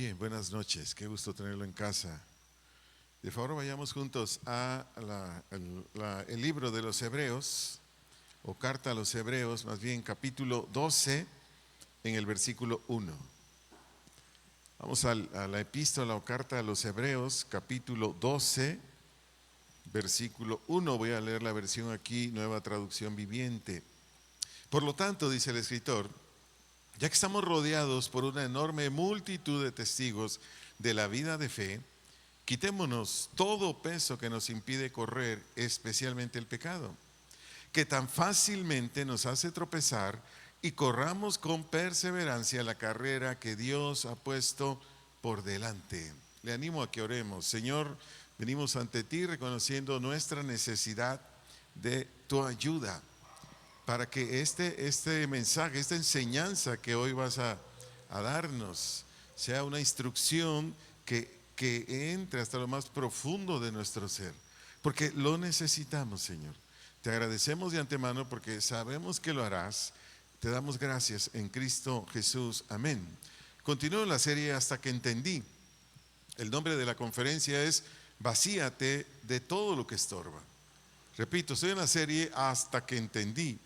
Bien, buenas noches, qué gusto tenerlo en casa. De favor, vayamos juntos a el libro de los Hebreos, o carta a los Hebreos, más bien capítulo 12, en el versículo 1. Vamos a la epístola o carta a los Hebreos, capítulo 12, versículo 1. Voy a leer la versión aquí, Nueva Traducción Viviente. Por lo tanto, dice el escritor, ya que estamos rodeados por una enorme multitud de testigos de la vida de fe, quitémonos todo peso que nos impide correr, especialmente el pecado, que tan fácilmente nos hace tropezar, y corramos con perseverancia la carrera que Dios ha puesto por delante. Le animo a que oremos. Señor, venimos ante ti reconociendo nuestra necesidad de tu ayuda, para que este mensaje, esta enseñanza que hoy vas a darnos, sea una instrucción que entre hasta lo más profundo de nuestro ser, porque lo necesitamos, Señor. Te agradecemos de antemano porque sabemos que lo harás. Te damos gracias en Cristo Jesús. Amén. Continúo la serie Hasta que entendí. El nombre de la conferencia es Vacíate de todo lo que estorba. Repito, estoy en la serie Hasta que entendí.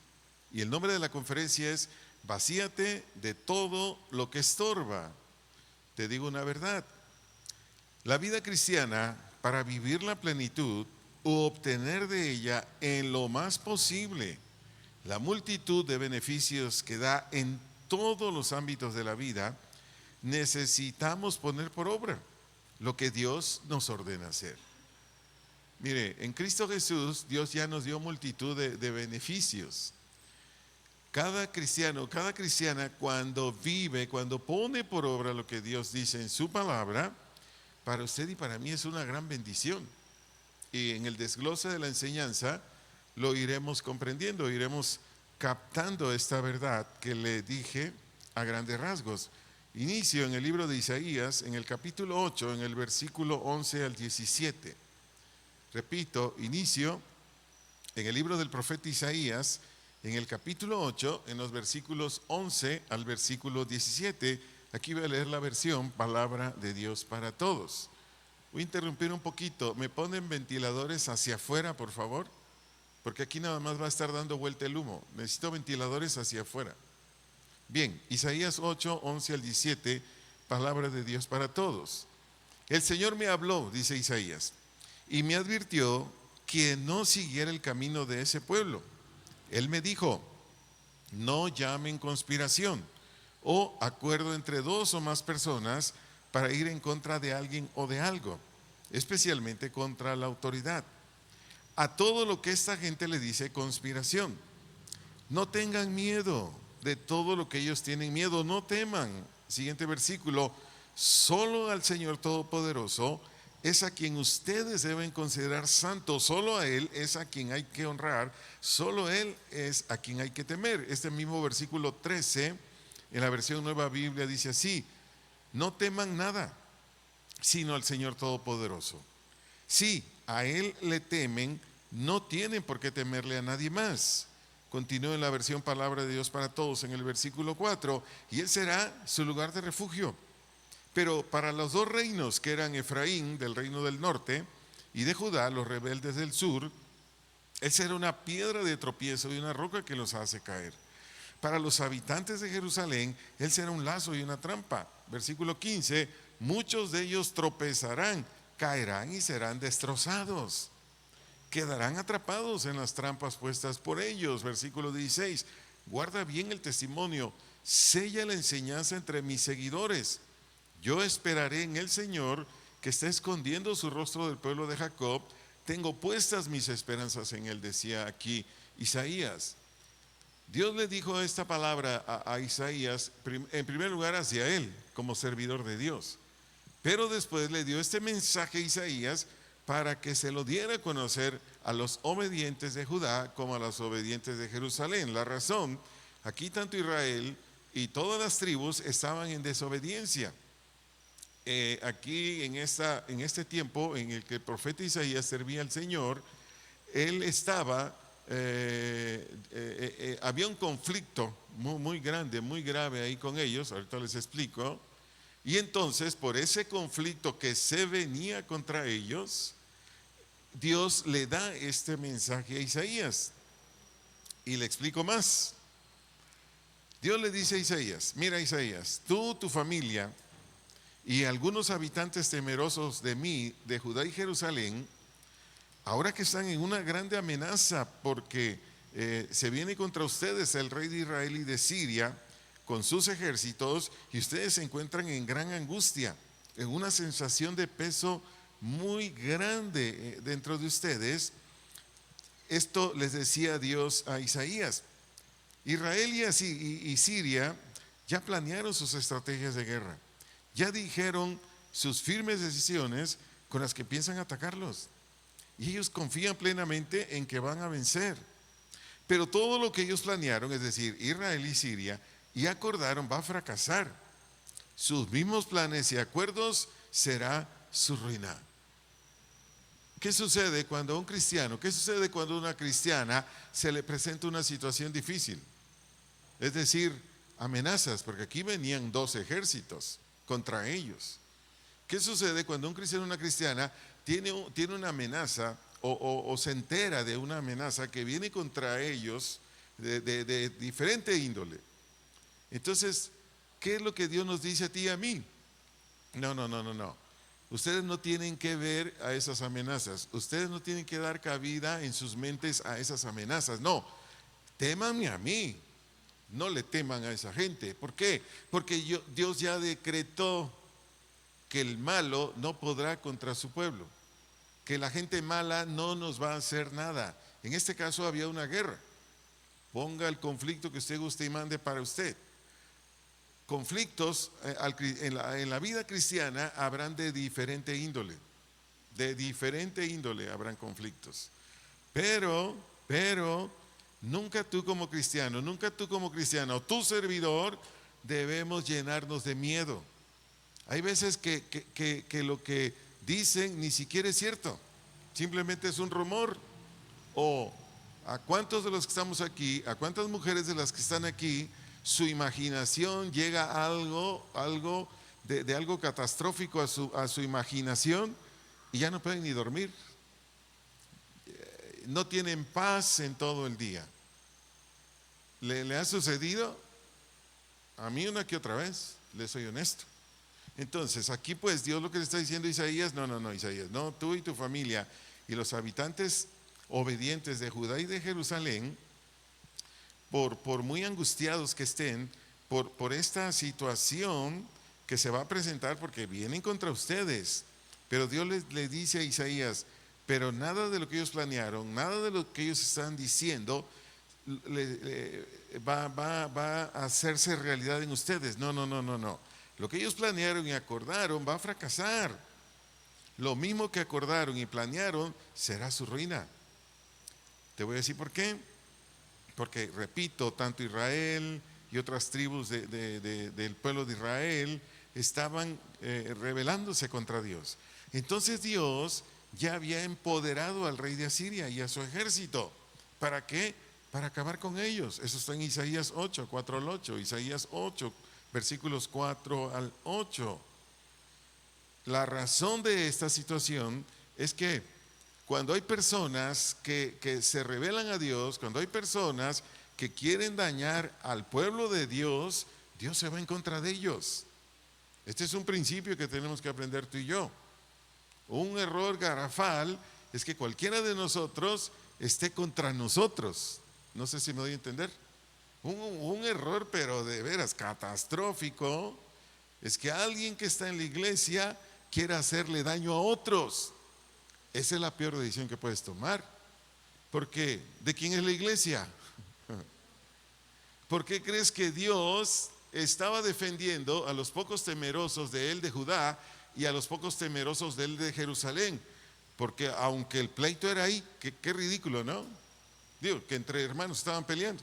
Y el nombre de la conferencia es Vacíate de todo lo que estorba. Te digo una verdad. La vida cristiana, para vivir la plenitud o obtener de ella en lo más posible la multitud de beneficios que da en todos los ámbitos de la vida, necesitamos poner por obra lo que Dios nos ordena hacer. Mire, en Cristo Jesús Dios ya nos dio multitud de beneficios. Cada cristiano, cada cristiana, cuando vive, cuando pone por obra lo que Dios dice en su palabra, para usted y para mí es una gran bendición. Y en el desglose de la enseñanza lo iremos comprendiendo, iremos captando esta verdad que le dije a grandes rasgos. Inicio en el libro de Isaías, en el capítulo 8, en el versículo 11 al 17. Repito, inicio en el libro del profeta Isaías, en el capítulo 8, en los versículos 11 al versículo 17. Aquí voy a leer la versión Palabra de Dios para Todos. Voy a interrumpir un poquito. ¿Me ponen ventiladores hacia afuera, por favor? Porque aquí nada más va a estar dando vuelta el humo. Necesito ventiladores hacia afuera. Bien, Isaías 8, 11 al 17, Palabra de Dios para Todos. El Señor me habló, dice Isaías, y me advirtió que no siguiera el camino de ese pueblo. Él me dijo, no llamen conspiración o acuerdo entre dos o más personas para ir en contra de alguien o de algo, especialmente contra la autoridad. A todo lo que esta gente le dice conspiración. No tengan miedo de todo lo que ellos tienen miedo, no teman. Siguiente versículo, solo al Señor Todopoderoso es a quien ustedes deben considerar santo, solo a Él es a quien hay que honrar, solo Él es a quien hay que temer. Este mismo versículo 13, en la versión Nueva Biblia, dice así, no teman nada, sino al Señor Todopoderoso. Si a Él le temen, no tienen por qué temerle a nadie más. Continúa en la versión Palabra de Dios para Todos, en el versículo 4, y Él será su lugar de refugio. Pero para los dos reinos, que eran Efraín, del reino del norte, y de Judá, los rebeldes del sur, Él será una piedra de tropiezo y una roca que los hace caer. Para los habitantes de Jerusalén, Él será un lazo y una trampa. Versículo 15, muchos de ellos tropezarán, caerán y serán destrozados. Quedarán atrapados en las trampas puestas por ellos. Versículo 16, guarda bien el testimonio, sella la enseñanza entre mis seguidores. Yo esperaré en el Señor, que está escondiendo su rostro del pueblo de Jacob. Tengo puestas mis esperanzas en Él, decía aquí Isaías. Dios le dijo esta palabra a Isaías, en primer lugar hacia él, como servidor de Dios. Pero después le dio este mensaje a Isaías para que se lo diera a conocer a los obedientes de Judá como a los obedientes de Jerusalén. La razón, aquí tanto Israel y todas las tribus estaban en desobediencia. Aquí en este tiempo en el que el profeta Isaías servía al Señor, él estaba, había un conflicto muy grande, muy grave ahí con ellos, ahorita les explico, Y entonces, por ese conflicto que se venía contra ellos, Dios le da este mensaje a Isaías. Y le explico más. Dios le dice a Isaías: mira, Isaías, tú, tu familia y algunos habitantes temerosos de mí, de Judá y Jerusalén, ahora que están en una grande amenaza porque se viene contra ustedes el rey de Israel y de Siria con sus ejércitos, y ustedes se encuentran en gran angustia, en una sensación de peso muy grande dentro de ustedes. Esto les decía Dios a Isaías. Israel y Siria ya planearon sus estrategias de guerra, ya dijeron sus firmes decisiones con las que piensan atacarlos, y ellos confían plenamente en que van a vencer. Pero todo lo que ellos planearon, es decir, Israel y Siria, y acordaron, va a fracasar. Sus mismos planes y acuerdos será su ruina. ¿Qué sucede cuando a un cristiano, qué sucede cuando a una cristiana se le presenta una situación difícil? Es decir, amenazas, porque aquí venían 2 ejércitos contra ellos. ¿Qué sucede cuando un cristiano o una cristiana tiene una amenaza o se entera de una amenaza que viene contra ellos de diferente índole? Entonces, ¿qué es lo que Dios nos dice a ti y a mí? No. Ustedes no tienen que ver a esas amenazas. Ustedes no tienen que dar cabida en sus mentes a esas amenazas. No, témanme a mí. No le teman a esa gente. ¿Por qué? Porque Dios ya decretó que el malo no podrá contra su pueblo, que la gente mala no nos va a hacer nada. En este caso había una guerra. Ponga el conflicto que usted guste y mande para usted. Conflictos en la vida cristiana habrán de diferente índole. De diferente índole habrán conflictos. Pero nunca tú como cristiano, nunca tú como cristiano, o tu servidor, debemos llenarnos de miedo. Hay veces que lo que dicen ni siquiera es cierto, simplemente es un rumor. O a cuántos de los que estamos aquí, a cuántas mujeres de las que están aquí, su imaginación llega a algo de algo catastrófico a su imaginación, y ya no pueden ni dormir, no tienen paz en todo el día. ¿Le ha sucedido? A mí una que otra vez, le soy honesto. Entonces aquí pues Dios lo que le está diciendo a Isaías: no, Isaías, no, tú y tu familia y los habitantes obedientes de Judá y de Jerusalén, por muy angustiados que estén por esta situación que se va a presentar, porque vienen contra ustedes. Pero Dios le dice a Isaías: pero nada de lo que ellos planearon, nada de lo que ellos están diciendo va a hacerse realidad en ustedes. No. Lo que ellos planearon y acordaron va a fracasar. Lo mismo que acordaron y planearon será su ruina. Te voy a decir por qué. Porque, repito, tanto Israel y otras tribus del pueblo de Israel estaban rebelándose contra Dios. Entonces Dios ya había empoderado al rey de Asiria y a su ejército. ¿Para qué? Para acabar con ellos. Eso está en Isaías 8, 4 al 8. Isaías 8, versículos 4 al 8. La razón de esta situación es que cuando hay personas que se rebelan a Dios, cuando hay personas que quieren dañar al pueblo de Dios, Dios se va en contra de ellos. Este es un principio que tenemos que aprender tú y yo. Un error garrafal es que cualquiera de nosotros esté contra nosotros. No sé si me doy a entender. Un error, pero de veras catastrófico, es que alguien que está en la iglesia quiera hacerle daño a otros. Esa es la peor decisión que puedes tomar. Porque ¿de quién es la iglesia? ¿Por qué crees que Dios estaba defendiendo a los pocos temerosos de él de Judá y a los pocos temerosos de él de Jerusalén? Porque aunque el pleito era ahí, qué ridículo, ¿no? Digo, que entre hermanos estaban peleando,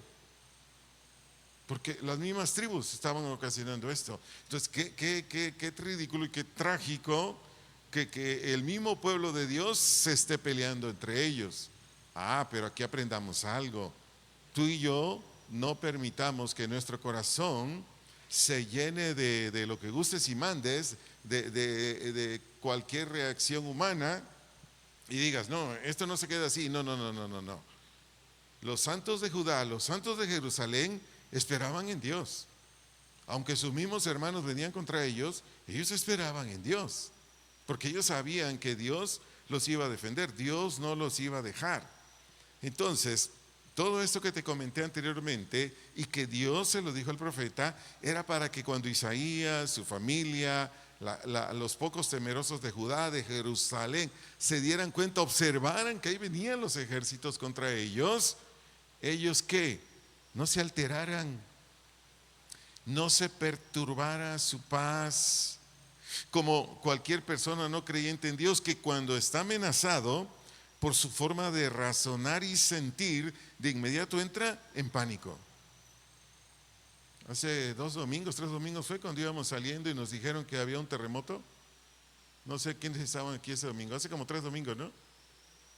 porque las mismas tribus estaban ocasionando esto. Entonces, qué ridículo y qué trágico que el mismo pueblo de Dios se esté peleando entre ellos. Pero aquí aprendamos algo. Tú y yo no permitamos que nuestro corazón se llene de lo que gustes y mandes, de cualquier reacción humana, y digas, no, esto no se queda así. No, no, no, no, no, no. Los santos de Judá, los santos de Jerusalén esperaban en Dios. Aunque sus mismos hermanos venían contra ellos, ellos esperaban en Dios, porque ellos sabían que Dios los iba a defender, Dios no los iba a dejar. Entonces, todo esto que te comenté anteriormente y que Dios se lo dijo al profeta, era para que cuando Isaías, su familia, los pocos temerosos de Judá, de Jerusalén, se dieran cuenta, observaran que ahí venían los ejércitos contra ellos, ellos ¿qué? No se alteraran, no se perturbara su paz, como cualquier persona no creyente en Dios, que cuando está amenazado por su forma de razonar y sentir, de inmediato entra en pánico. Hace 2 domingos, 3 domingos fue cuando íbamos saliendo y nos dijeron que había un terremoto. No sé quiénes estaban aquí ese domingo, hace como 3 domingos, ¿no?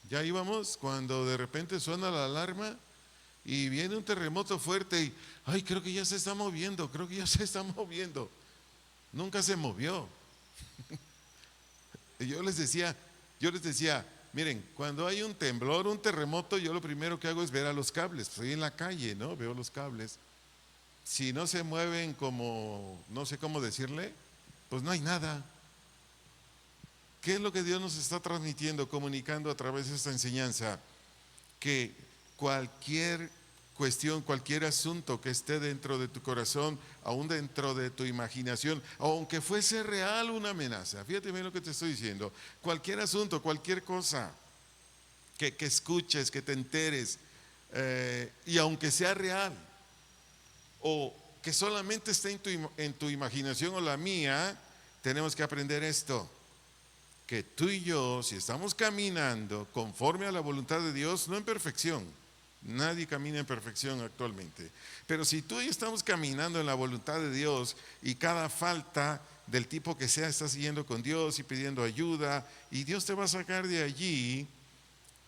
Ya íbamos cuando de repente suena la alarma y viene un terremoto fuerte y, ay, creo que ya se está moviendo, creo que ya se está moviendo. Nunca se movió. Yo les decía, miren, cuando hay un temblor, un terremoto, yo lo primero que hago es ver a los cables. Estoy en la calle, ¿no? Veo los cables. Si no se mueven como, no sé cómo decirle, pues no hay nada. ¿Qué es lo que Dios nos está transmitiendo, comunicando a través de esta enseñanza? Que cualquier cuestión, cualquier asunto que esté dentro de tu corazón, aún dentro de tu imaginación, aunque fuese real una amenaza, fíjate bien lo que te estoy diciendo, cualquier asunto, cualquier cosa que escuches, que te enteres, y aunque sea real, o que solamente esté en tu imaginación o la mía, tenemos que aprender esto, que tú y yo, si estamos caminando conforme a la voluntad de Dios, no en perfección, nadie camina en perfección actualmente, pero si tú y yo estamos caminando en la voluntad de Dios y cada falta del tipo que sea estás siguiendo con Dios y pidiendo ayuda, y Dios te va a sacar de allí.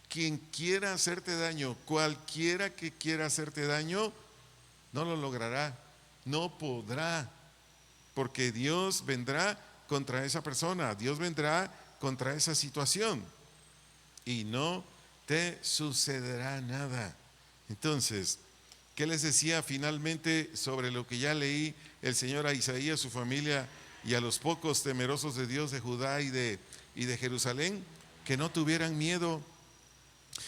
Quien quiera hacerte daño, cualquiera que quiera hacerte daño, no lo logrará, no podrá, porque Dios vendrá contra esa persona, Dios vendrá contra esa situación y no te sucederá nada. Entonces, ¿qué les decía finalmente sobre lo que ya leí el Señor a Isaías, su familia y a los pocos temerosos de Dios de Judá y de Jerusalén? Que no tuvieran miedo,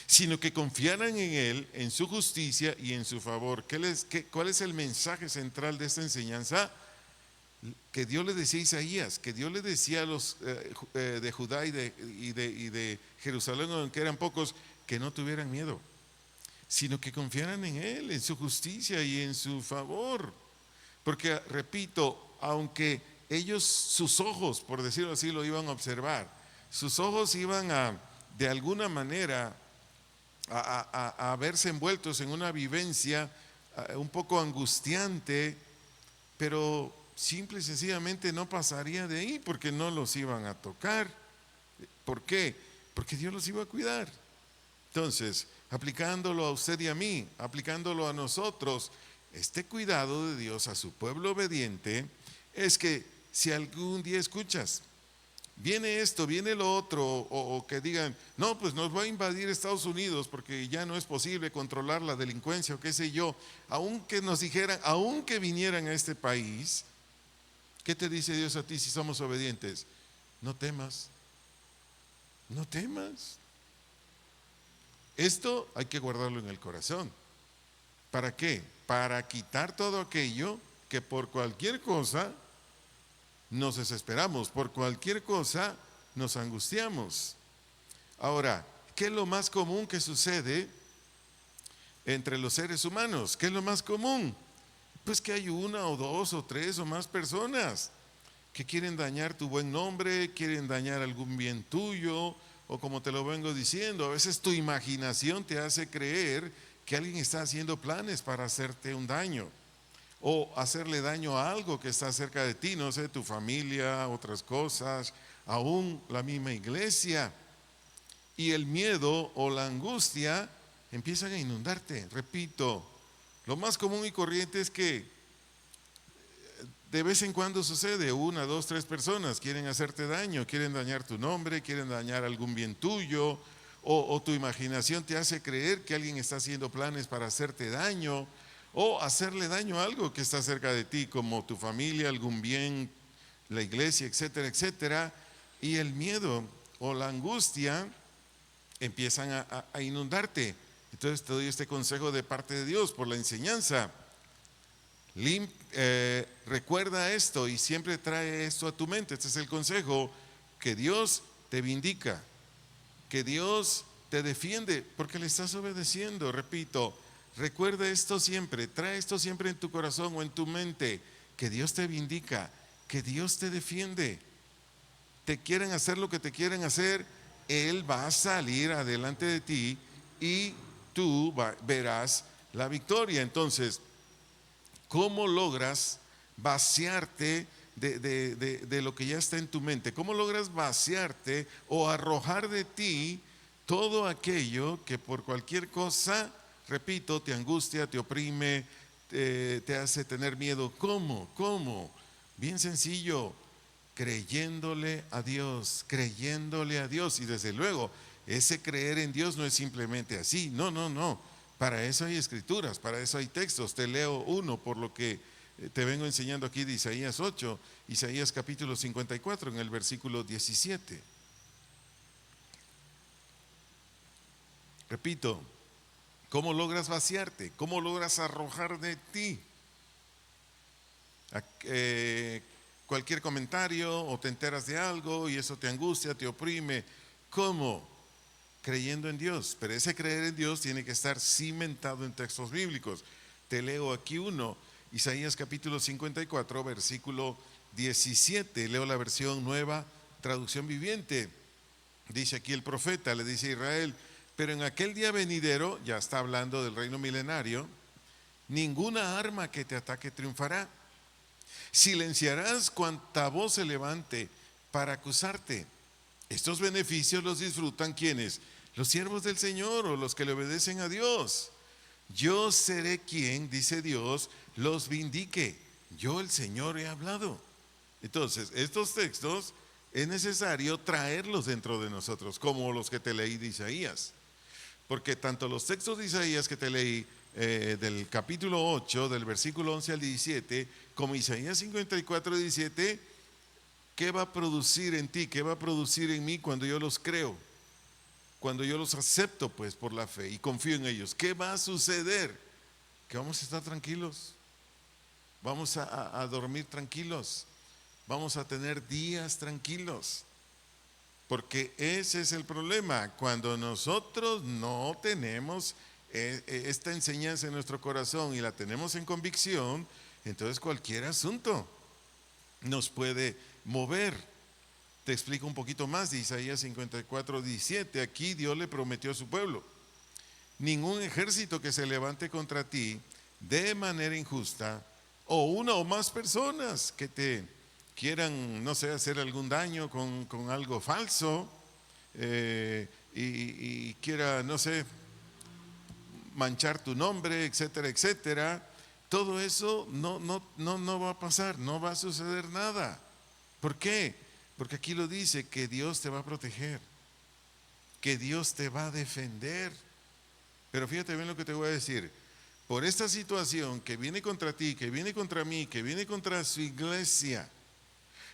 sino que confiaran en Él, en su justicia y en su favor. ¿Cuál es el mensaje central de esta enseñanza? Que Dios le decía a Isaías, que Dios le decía a los de Judá y de Jerusalén, aunque eran pocos, que no tuvieran miedo, sino que confiaran en Él, en su justicia y en su favor. Porque, repito, aunque ellos, sus ojos, por decirlo así, lo iban a observar, sus ojos iban de alguna manera, a verse envueltos en una vivencia un poco angustiante, pero simple y sencillamente no pasaría de ahí porque no los iban a tocar. ¿Por qué? Porque Dios los iba a cuidar. Entonces, aplicándolo a usted y a mí, aplicándolo a nosotros, este cuidado de Dios a su pueblo obediente es que si algún día escuchas, viene esto, viene lo otro, o que digan, no, pues nos va a invadir Estados Unidos porque ya no es posible controlar la delincuencia o qué sé yo, aunque nos dijeran, aunque vinieran a este país, ¿qué te dice Dios a ti si somos obedientes? No temas, no temas. Esto hay que guardarlo en el corazón. ¿Para qué? Para quitar todo aquello que por cualquier cosa nos desesperamos, por cualquier cosa nos angustiamos. Ahora, ¿qué es lo más común que sucede entre los seres humanos? ¿Qué es lo más común? Pues que hay 1 o 2 o 3 o más personas que quieren dañar tu buen nombre, quieren dañar algún bien tuyo, o como te lo vengo diciendo, a veces tu imaginación te hace creer que alguien está haciendo planes para hacerte un daño o hacerle daño a algo que está cerca de ti, no sé, tu familia, otras cosas, aún la misma iglesia. Y el miedo o la angustia empiezan a inundarte. Repito, lo más común y corriente es que de vez en cuando sucede, una, dos, tres personas quieren hacerte daño, quieren dañar tu nombre, quieren dañar algún bien tuyo, o tu imaginación te hace creer que alguien está haciendo planes para hacerte daño, o hacerle daño a algo que está cerca de ti, como tu familia, algún bien, la iglesia, etcétera, etcétera. Y el miedo o la angustia empiezan a inundarte. Entonces te doy este consejo de parte de Dios por la enseñanza. Recuerda esto y siempre trae esto a tu mente. Este es el consejo: que Dios te vindica, que Dios te defiende porque le estás obedeciendo. Repito, recuerda esto siempre, trae esto siempre en tu corazón o en tu mente, que Dios te vindica, que Dios te defiende. Te quieren hacer lo que te quieren hacer, Él va a salir adelante de ti y tú verás la victoria. Entonces, ¿cómo logras vaciarte de lo que ya está en tu mente? ¿Cómo logras vaciarte o arrojar de ti todo aquello que por cualquier cosa, repito, te angustia, te oprime, te hace tener miedo? ¿Cómo? Bien sencillo, creyéndole a Dios, creyéndole a Dios. Y desde luego, ese creer en Dios no es simplemente así, no. Para eso hay escrituras, para eso hay textos. Te leo uno por lo que te vengo enseñando aquí de Isaías 8, Isaías capítulo 54 en el versículo 17. Repito, ¿cómo logras vaciarte? ¿Cómo logras arrojar de ti cualquier comentario, o te enteras de algo y eso te angustia, te oprime? ¿Cómo? Creyendo en Dios. Pero ese creer en Dios tiene que estar cimentado en textos bíblicos. Te leo aquí uno, Isaías capítulo 54, versículo 17. Leo la versión Nueva Traducción Viviente. Dice aquí el profeta, le dice a Israel: pero en aquel día venidero, ya está hablando del reino milenario, ninguna arma que te ataque triunfará. Silenciarás cuanta voz se levante para acusarte. Estos beneficios los disfrutan ¿quiénes? Los siervos del Señor, o los que le obedecen a Dios. Yo seré quien, dice Dios, los vindique. Yo, el Señor, he hablado. Entonces, estos textos es necesario traerlos dentro de nosotros, como los que te leí de Isaías. Porque tanto los textos de Isaías que te leí, del capítulo 8, del versículo 11 al 17, como Isaías 54, 17, ¿qué va a producir en ti? ¿Qué va a producir en mí cuando yo los creo? Cuando yo los acepto pues por la fe y confío en ellos. ¿Qué va a suceder? Que vamos a estar tranquilos. Vamos a dormir tranquilos. Vamos a tener días tranquilos. Porque ese es el problema. Cuando nosotros no tenemos esta enseñanza en nuestro corazón y la tenemos en convicción, entonces cualquier asunto nos puede mover. Te explico un poquito más de Isaías 54, 17. Aquí Dios le prometió a su pueblo: ningún ejército que se levante contra ti de manera injusta, o una o más personas que te quieran, no sé, hacer algún daño con algo falso, y quiera, no sé, manchar tu nombre, etcétera, etcétera. Todo eso no va a pasar, no va a suceder nada. ¿Por qué? Porque aquí lo dice, que Dios te va a proteger, que Dios te va a defender. Pero fíjate bien lo que te voy a decir: por esta situación que viene contra ti, que viene contra mí, que viene contra su iglesia,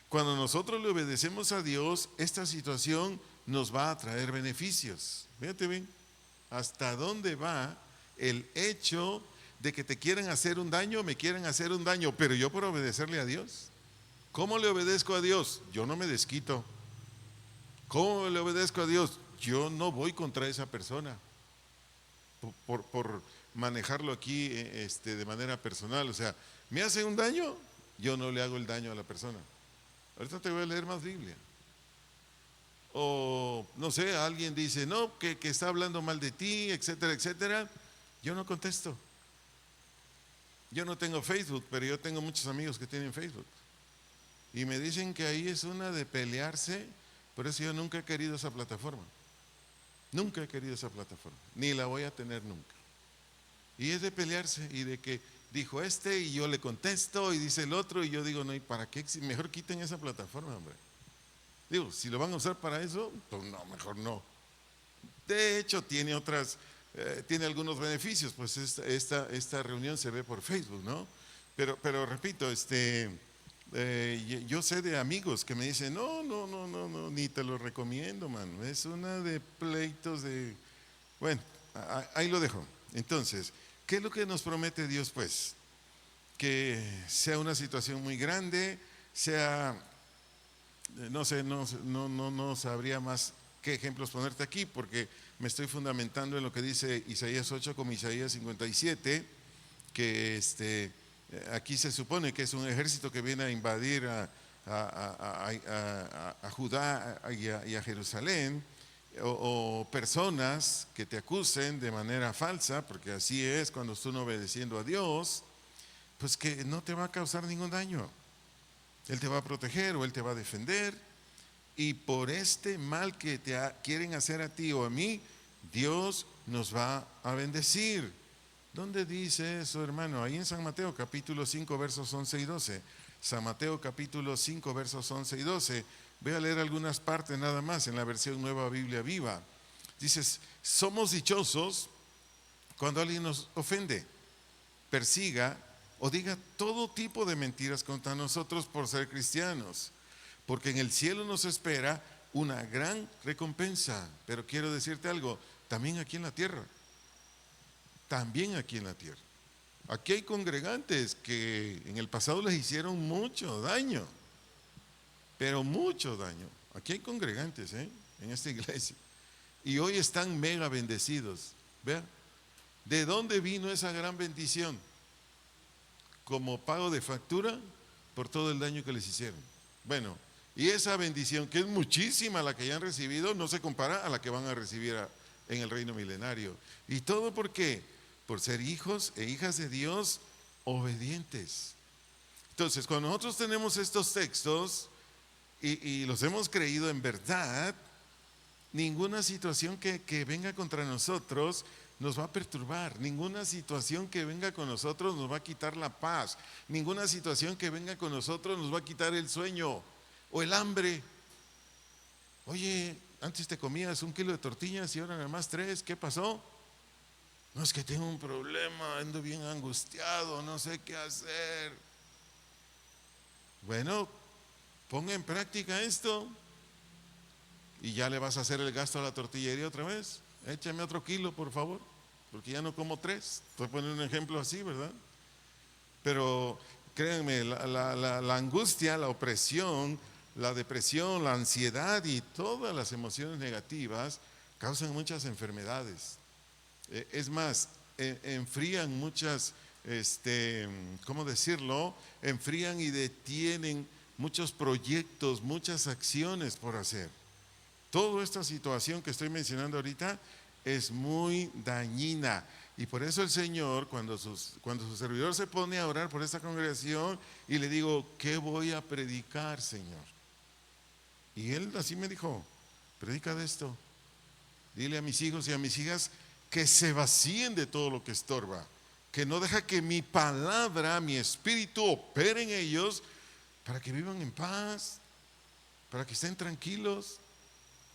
cuando nosotros le obedecemos a Dios, esta situación nos va a traer beneficios. Fíjate bien hasta dónde va el hecho de que te quieran hacer un daño, me quieren hacer un daño, pero yo por obedecerle a Dios. ¿Cómo le obedezco a Dios? Yo no me desquito. ¿Cómo le obedezco a Dios? Yo no voy contra esa persona por manejarlo aquí de manera personal. O sea, ¿me hace un daño? Yo no le hago el daño a la persona. Ahorita te voy a leer más Biblia. O no sé, alguien dice, no, que está hablando mal de ti, etcétera, etcétera. Yo no contesto. Yo no tengo Facebook, pero yo tengo muchos amigos que tienen Facebook. Y me dicen que ahí es una de pelearse. Por eso yo nunca he querido esa plataforma. Nunca he querido esa plataforma. Ni la voy a tener nunca. Y es de pelearse y de que dijo este y yo le contesto y dice el otro y yo digo, no, ¿y para qué? Mejor quiten esa plataforma, hombre. Digo, si lo van a usar para eso, pues no, mejor no. De hecho, tiene algunos beneficios, pues esta reunión se ve por Facebook, ¿no? Pero repito, yo sé de amigos que me dicen, no, ni te lo recomiendo, mano. Es una de pleitos de... Bueno, ahí lo dejo. Entonces, ¿qué es lo que nos promete Dios, pues? Que sea una situación muy grande, no sé, no sabría más qué ejemplos ponerte aquí, porque me estoy fundamentando en lo que dice Isaías 8 como Isaías 57, que aquí se supone que es un ejército que viene a invadir a Judá y a Jerusalén, o personas que te acusen de manera falsa, porque así es cuando estás no obedeciendo a Dios, pues que no te va a causar ningún daño. Él te va a proteger o Él te va a defender. Y por este mal que quieren hacer a ti o a mí, Dios nos va a bendecir. ¿Dónde dice eso, hermano? Ahí en San Mateo capítulo 5 versos 11 y 12. San Mateo capítulo 5 versos 11 y 12. Voy a leer algunas partes nada más en la versión Nueva Biblia Viva. Dices, somos dichosos cuando alguien nos ofende, persiga o diga todo tipo de mentiras contra nosotros por ser cristianos, porque en el cielo nos espera una gran recompensa. Pero quiero decirte algo, también aquí en la tierra, aquí hay congregantes que en el pasado les hicieron mucho daño, pero mucho daño. Aquí hay congregantes en esta iglesia y hoy están mega bendecidos. Vean, ¿de dónde vino esa gran bendición? Como pago de factura por todo el daño que les hicieron. Bueno, y esa bendición, que es muchísima la que ya han recibido, no se compara a la que van a recibir en el reino milenario. ¿Y todo por qué? Por ser hijos e hijas de Dios obedientes. Entonces, cuando nosotros tenemos estos textos y los hemos creído en verdad, ninguna situación que venga contra nosotros nos va a perturbar, ninguna situación que venga con nosotros nos va a quitar la paz, ninguna situación que venga con nosotros nos va a quitar el sueño o el hambre. Oye, antes te comías 1 kilo de tortillas y ahora nada más 3, ¿qué pasó? No, es que tengo un problema, ando bien angustiado, no sé qué hacer. Bueno, ponga en práctica esto y ya le vas a hacer el gasto a la tortillería otra vez. Échame otro kilo, por favor, porque ya no como 3. Estoy poniendo un ejemplo así, ¿verdad? Pero créanme, la angustia, la opresión, la depresión, la ansiedad y todas las emociones negativas causan muchas enfermedades. Es más, enfrían muchas, ¿cómo decirlo? Enfrían y detienen muchos proyectos, muchas acciones por hacer. Toda esta situación que estoy mencionando ahorita es muy dañina. Y por eso el Señor, cuando su servidor se pone a orar por esta congregación y le digo, ¿qué voy a predicar, Señor? Y Él así me dijo, predica de esto. Dile a mis hijos y a mis hijas que se vacíen de todo lo que estorba, que no deja que mi palabra, mi espíritu opere en ellos para que vivan en paz, para que estén tranquilos.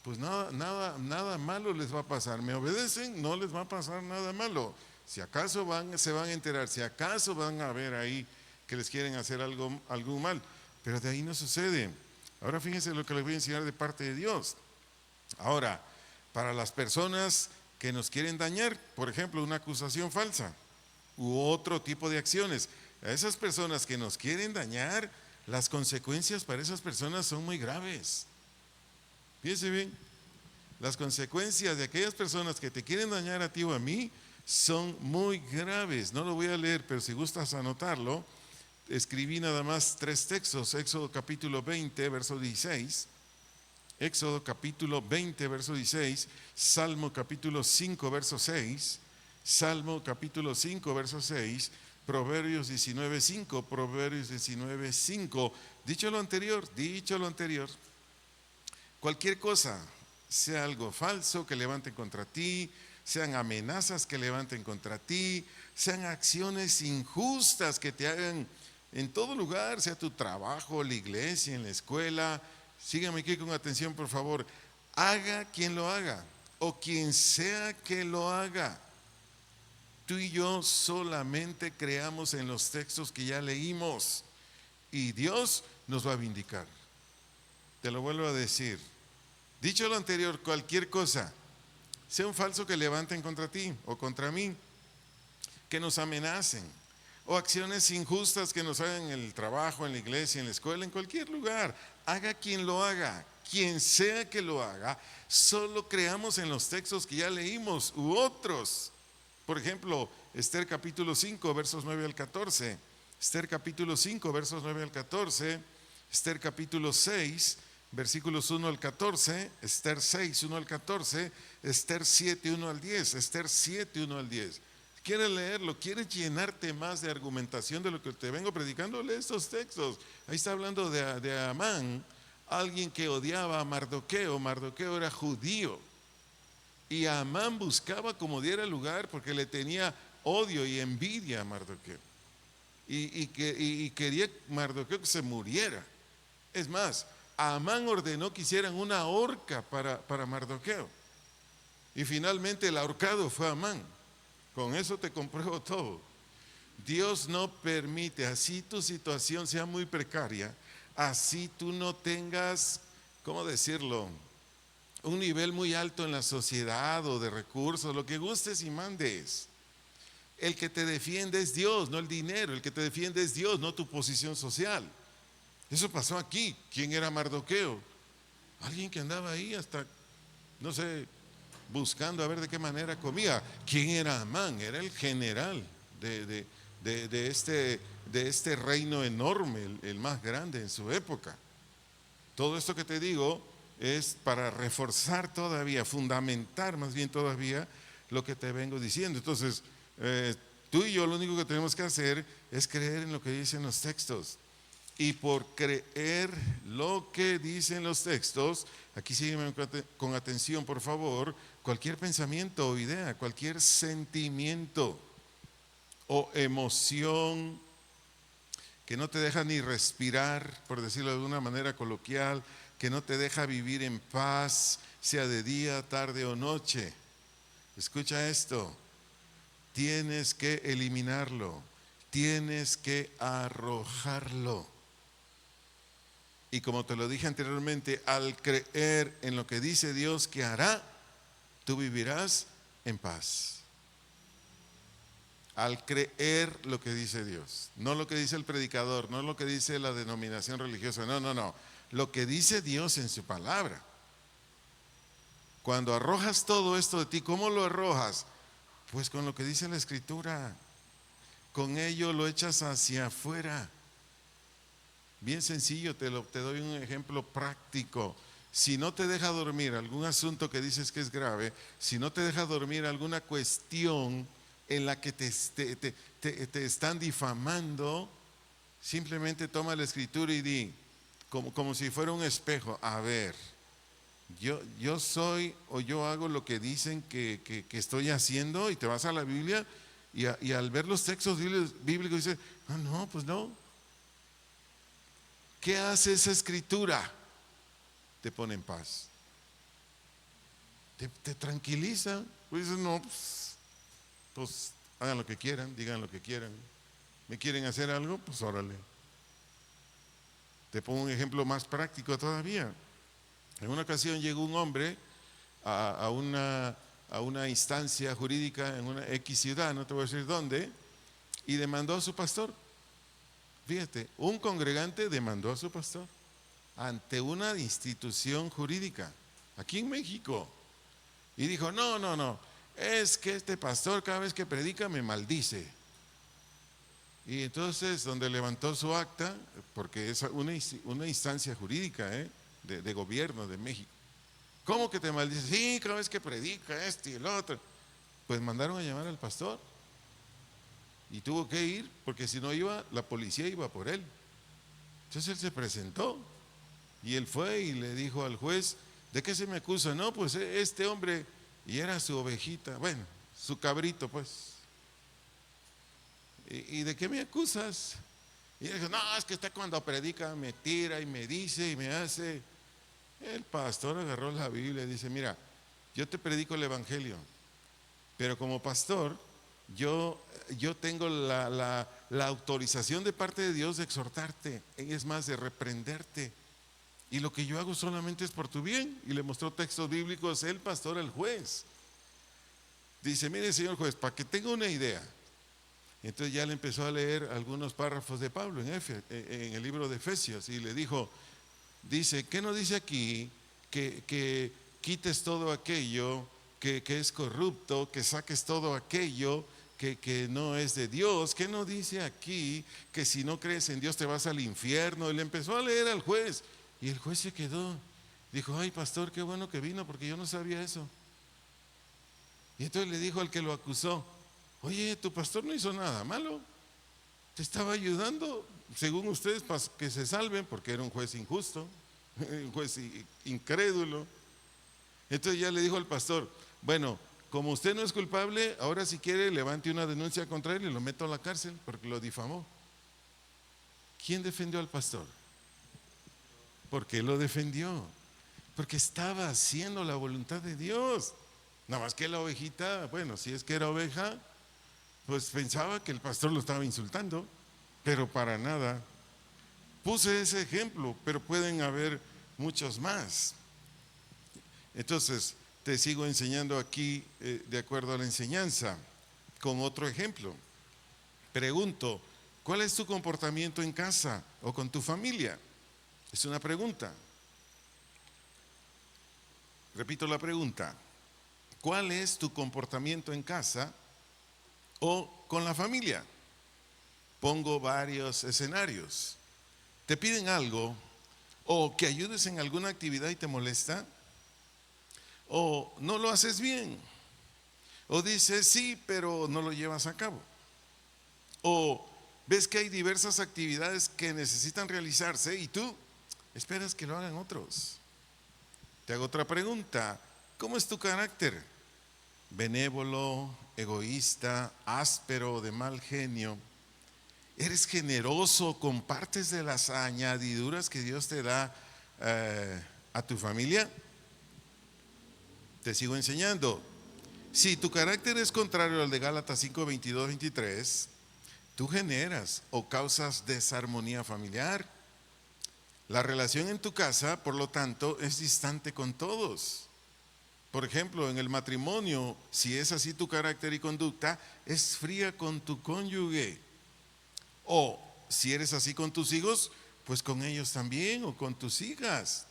Pues nada malo les va a pasar. Me obedecen, no les va a pasar nada malo. Si acaso se van a enterar, si acaso van a ver ahí que les quieren hacer algo mal, pero de ahí no sucede. Ahora fíjense lo que les voy a enseñar de parte de Dios. Ahora, para las personas que nos quieren dañar, por ejemplo, una acusación falsa u otro tipo de acciones, a esas personas que nos quieren dañar, las consecuencias para esas personas son muy graves. Fíjense bien, las consecuencias de aquellas personas que te quieren dañar a ti o a mí son muy graves. No lo voy a leer, pero si gustas anotarlo, escribí nada más 3 textos. Éxodo capítulo 20, verso 16. Éxodo capítulo 20, verso 16. Salmo capítulo 5, verso 6. Salmo capítulo 5, verso 6. Proverbios 19, 5. Proverbios 19, 5. Dicho lo anterior, cualquier cosa, sea algo falso que levanten contra ti, sean amenazas que levanten contra ti, sean acciones injustas que te hagan en todo lugar, sea tu trabajo, la iglesia, en la escuela. Síganme aquí con atención, por favor. Haga quien lo haga, o quien sea que lo haga. Tú y yo solamente creamos en los textos que ya leímos, y Dios nos va a vindicar. Te lo vuelvo a decir. Dicho lo anterior, cualquier cosa, sea un falso que levanten contra ti o contra mí, que nos amenacen, o acciones injustas que nos hagan en el trabajo, en la iglesia, en la escuela, en cualquier lugar, haga quien lo haga, quien sea que lo haga, solo creamos en los textos que ya leímos u otros. Por ejemplo, Esther capítulo 5, versos 9 al 14, Esther capítulo 5, versos 9 al 14, Esther capítulo 6, versículos 1 al 14, Esther 6, 1 al 14, Esther 7, 1 al 10, Esther 7, 1 al 10. ¿Quieres leerlo? ¿Quieres llenarte más de argumentación de lo que te vengo predicando? Lee estos textos. Ahí está hablando de Amán, alguien que odiaba a Mardoqueo. Mardoqueo era judío, y Amán buscaba como diera lugar porque le tenía odio y envidia a Mardoqueo, y quería Mardoqueo que se muriera. Es más, Amán ordenó que hicieran una horca para Mardoqueo, y finalmente el ahorcado fue Amán. Con eso te compruebo todo. Dios no permite, así tu situación sea muy precaria, así tú no tengas, ¿cómo decirlo?, un nivel muy alto en la sociedad o de recursos, lo que gustes y mandes. El que te defiende es Dios, no el dinero. El que te defiende es Dios, no tu posición social. Eso pasó aquí. ¿Quién era Mardoqueo? Alguien que andaba ahí hasta, no sé, buscando a ver de qué manera comía. ¿Quién era Amán? Era el general de este reino enorme, el más grande en su época. Todo esto que te digo es para reforzar todavía, fundamentar más bien todavía lo que te vengo diciendo. Entonces, tú y yo lo único que tenemos que hacer es creer en lo que dicen los textos. Y por creer lo que dicen los textos, aquí sígueme con atención, por favor, cualquier pensamiento o idea, cualquier sentimiento o emoción que no te deja ni respirar, por decirlo de una manera coloquial, que no te deja vivir en paz, sea de día, tarde o noche. Escucha esto, tienes que eliminarlo, tienes que arrojarlo. Y como te lo dije anteriormente, al creer en lo que dice Dios que hará, tú vivirás en paz. Al creer lo que dice Dios, no lo que dice el predicador, no lo que dice la denominación religiosa, no, lo que dice Dios en su palabra. Cuando arrojas todo esto de ti, ¿cómo lo arrojas? Pues con lo que dice la Escritura, con ello lo echas hacia afuera. Bien sencillo, te doy un ejemplo práctico. Si no te deja dormir algún asunto que dices que es grave, si no te deja dormir alguna cuestión en la que te están difamando, simplemente toma la Escritura y di, como si fuera un espejo, a ver, yo soy o yo hago lo que dicen que estoy haciendo, y te vas a la Biblia y al ver los textos bíblicos dices, no, pues no. ¿Qué hace esa Escritura? Te pone en paz, te tranquiliza. Pues dices, no, pues hagan lo que quieran, digan lo que quieran. ¿Me quieren hacer algo? Pues órale. Te pongo un ejemplo más práctico todavía. En una ocasión llegó un hombre a una instancia jurídica en una X ciudad, no te voy a decir dónde, y demandó a su pastor. Fíjate, un congregante demandó a su pastor ante una institución jurídica aquí en México, y dijo, no, es que este pastor cada vez que predica me maldice. Y entonces, donde levantó su acta, porque es una instancia jurídica de gobierno de México. ¿Cómo que te maldice? Sí, cada vez que predica este y el otro. Pues mandaron a llamar al pastor y tuvo que ir, porque si no iba, la policía iba por él. Entonces él se presentó y él fue y le dijo al juez, ¿de qué se me acusa? No, pues este hombre y era su ovejita, bueno, su cabrito pues. ¿Y de qué me acusas? Y él dijo, no, es que usted cuando predica me tira y me dice y me hace. El pastor agarró la Biblia y dice, mira, yo te predico el evangelio, pero como pastor yo tengo la autorización de parte de Dios de exhortarte, y es más, de reprenderte, y lo que yo hago solamente es por tu bien. Y le mostró textos bíblicos el pastor al juez. Dice, mire señor juez, para que tenga una idea. Entonces ya le empezó a leer algunos párrafos de Pablo en el libro de Efesios, y le dijo, dice, ¿qué no dice aquí que quites todo aquello que es corrupto, que saques todo aquello que no es de Dios? ¿Qué no dice aquí que si no crees en Dios te vas al infierno? Y le empezó a leer al juez, y el juez se quedó, dijo, ay pastor, qué bueno que vino, porque yo no sabía eso. Y entonces le dijo al que lo acusó, oye, tu pastor no hizo nada malo, te estaba ayudando, según ustedes, para que se salven, porque era un juez injusto, un juez incrédulo. Entonces ya le dijo al pastor, bueno, como usted no es culpable, ahora si quiere levante una denuncia contra él y lo meto a la cárcel porque lo difamó. ¿Quién defendió al pastor? ¿Por qué lo defendió? Porque estaba haciendo la voluntad de Dios. Nada más que la ovejita, bueno, si es que era oveja, pues pensaba que el pastor lo estaba insultando, pero para nada. Puse ese ejemplo, pero pueden haber muchos más. Entonces, te sigo enseñando aquí de acuerdo a la enseñanza, con otro ejemplo. Pregunto, ¿cuál es tu comportamiento en casa o con tu familia? Es una pregunta. Repito la pregunta. ¿Cuál es tu comportamiento en casa o con la familia? Pongo varios escenarios. ¿Te piden algo o que ayudes en alguna actividad y te molesta? ¿O no lo haces bien? ¿O dices sí, pero no lo llevas a cabo? ¿O ves que hay diversas actividades que necesitan realizarse y tú esperas que lo hagan otros? Te hago otra pregunta. ¿Cómo es tu carácter? ¿Benévolo, egoísta, áspero, de mal genio? ¿Eres generoso? ¿Compartes de las añadiduras que Dios te da a tu familia? Te sigo enseñando. Si tu carácter es contrario al de Gálatas 5, 22, 23, tú generas o causas desarmonía familiar. La relación en tu casa, por lo tanto, es distante con todos. Por ejemplo, en el matrimonio, si es así tu carácter y conducta, es fría con tu cónyuge. O si eres así con tus hijos, pues con ellos también, o con tus hijas.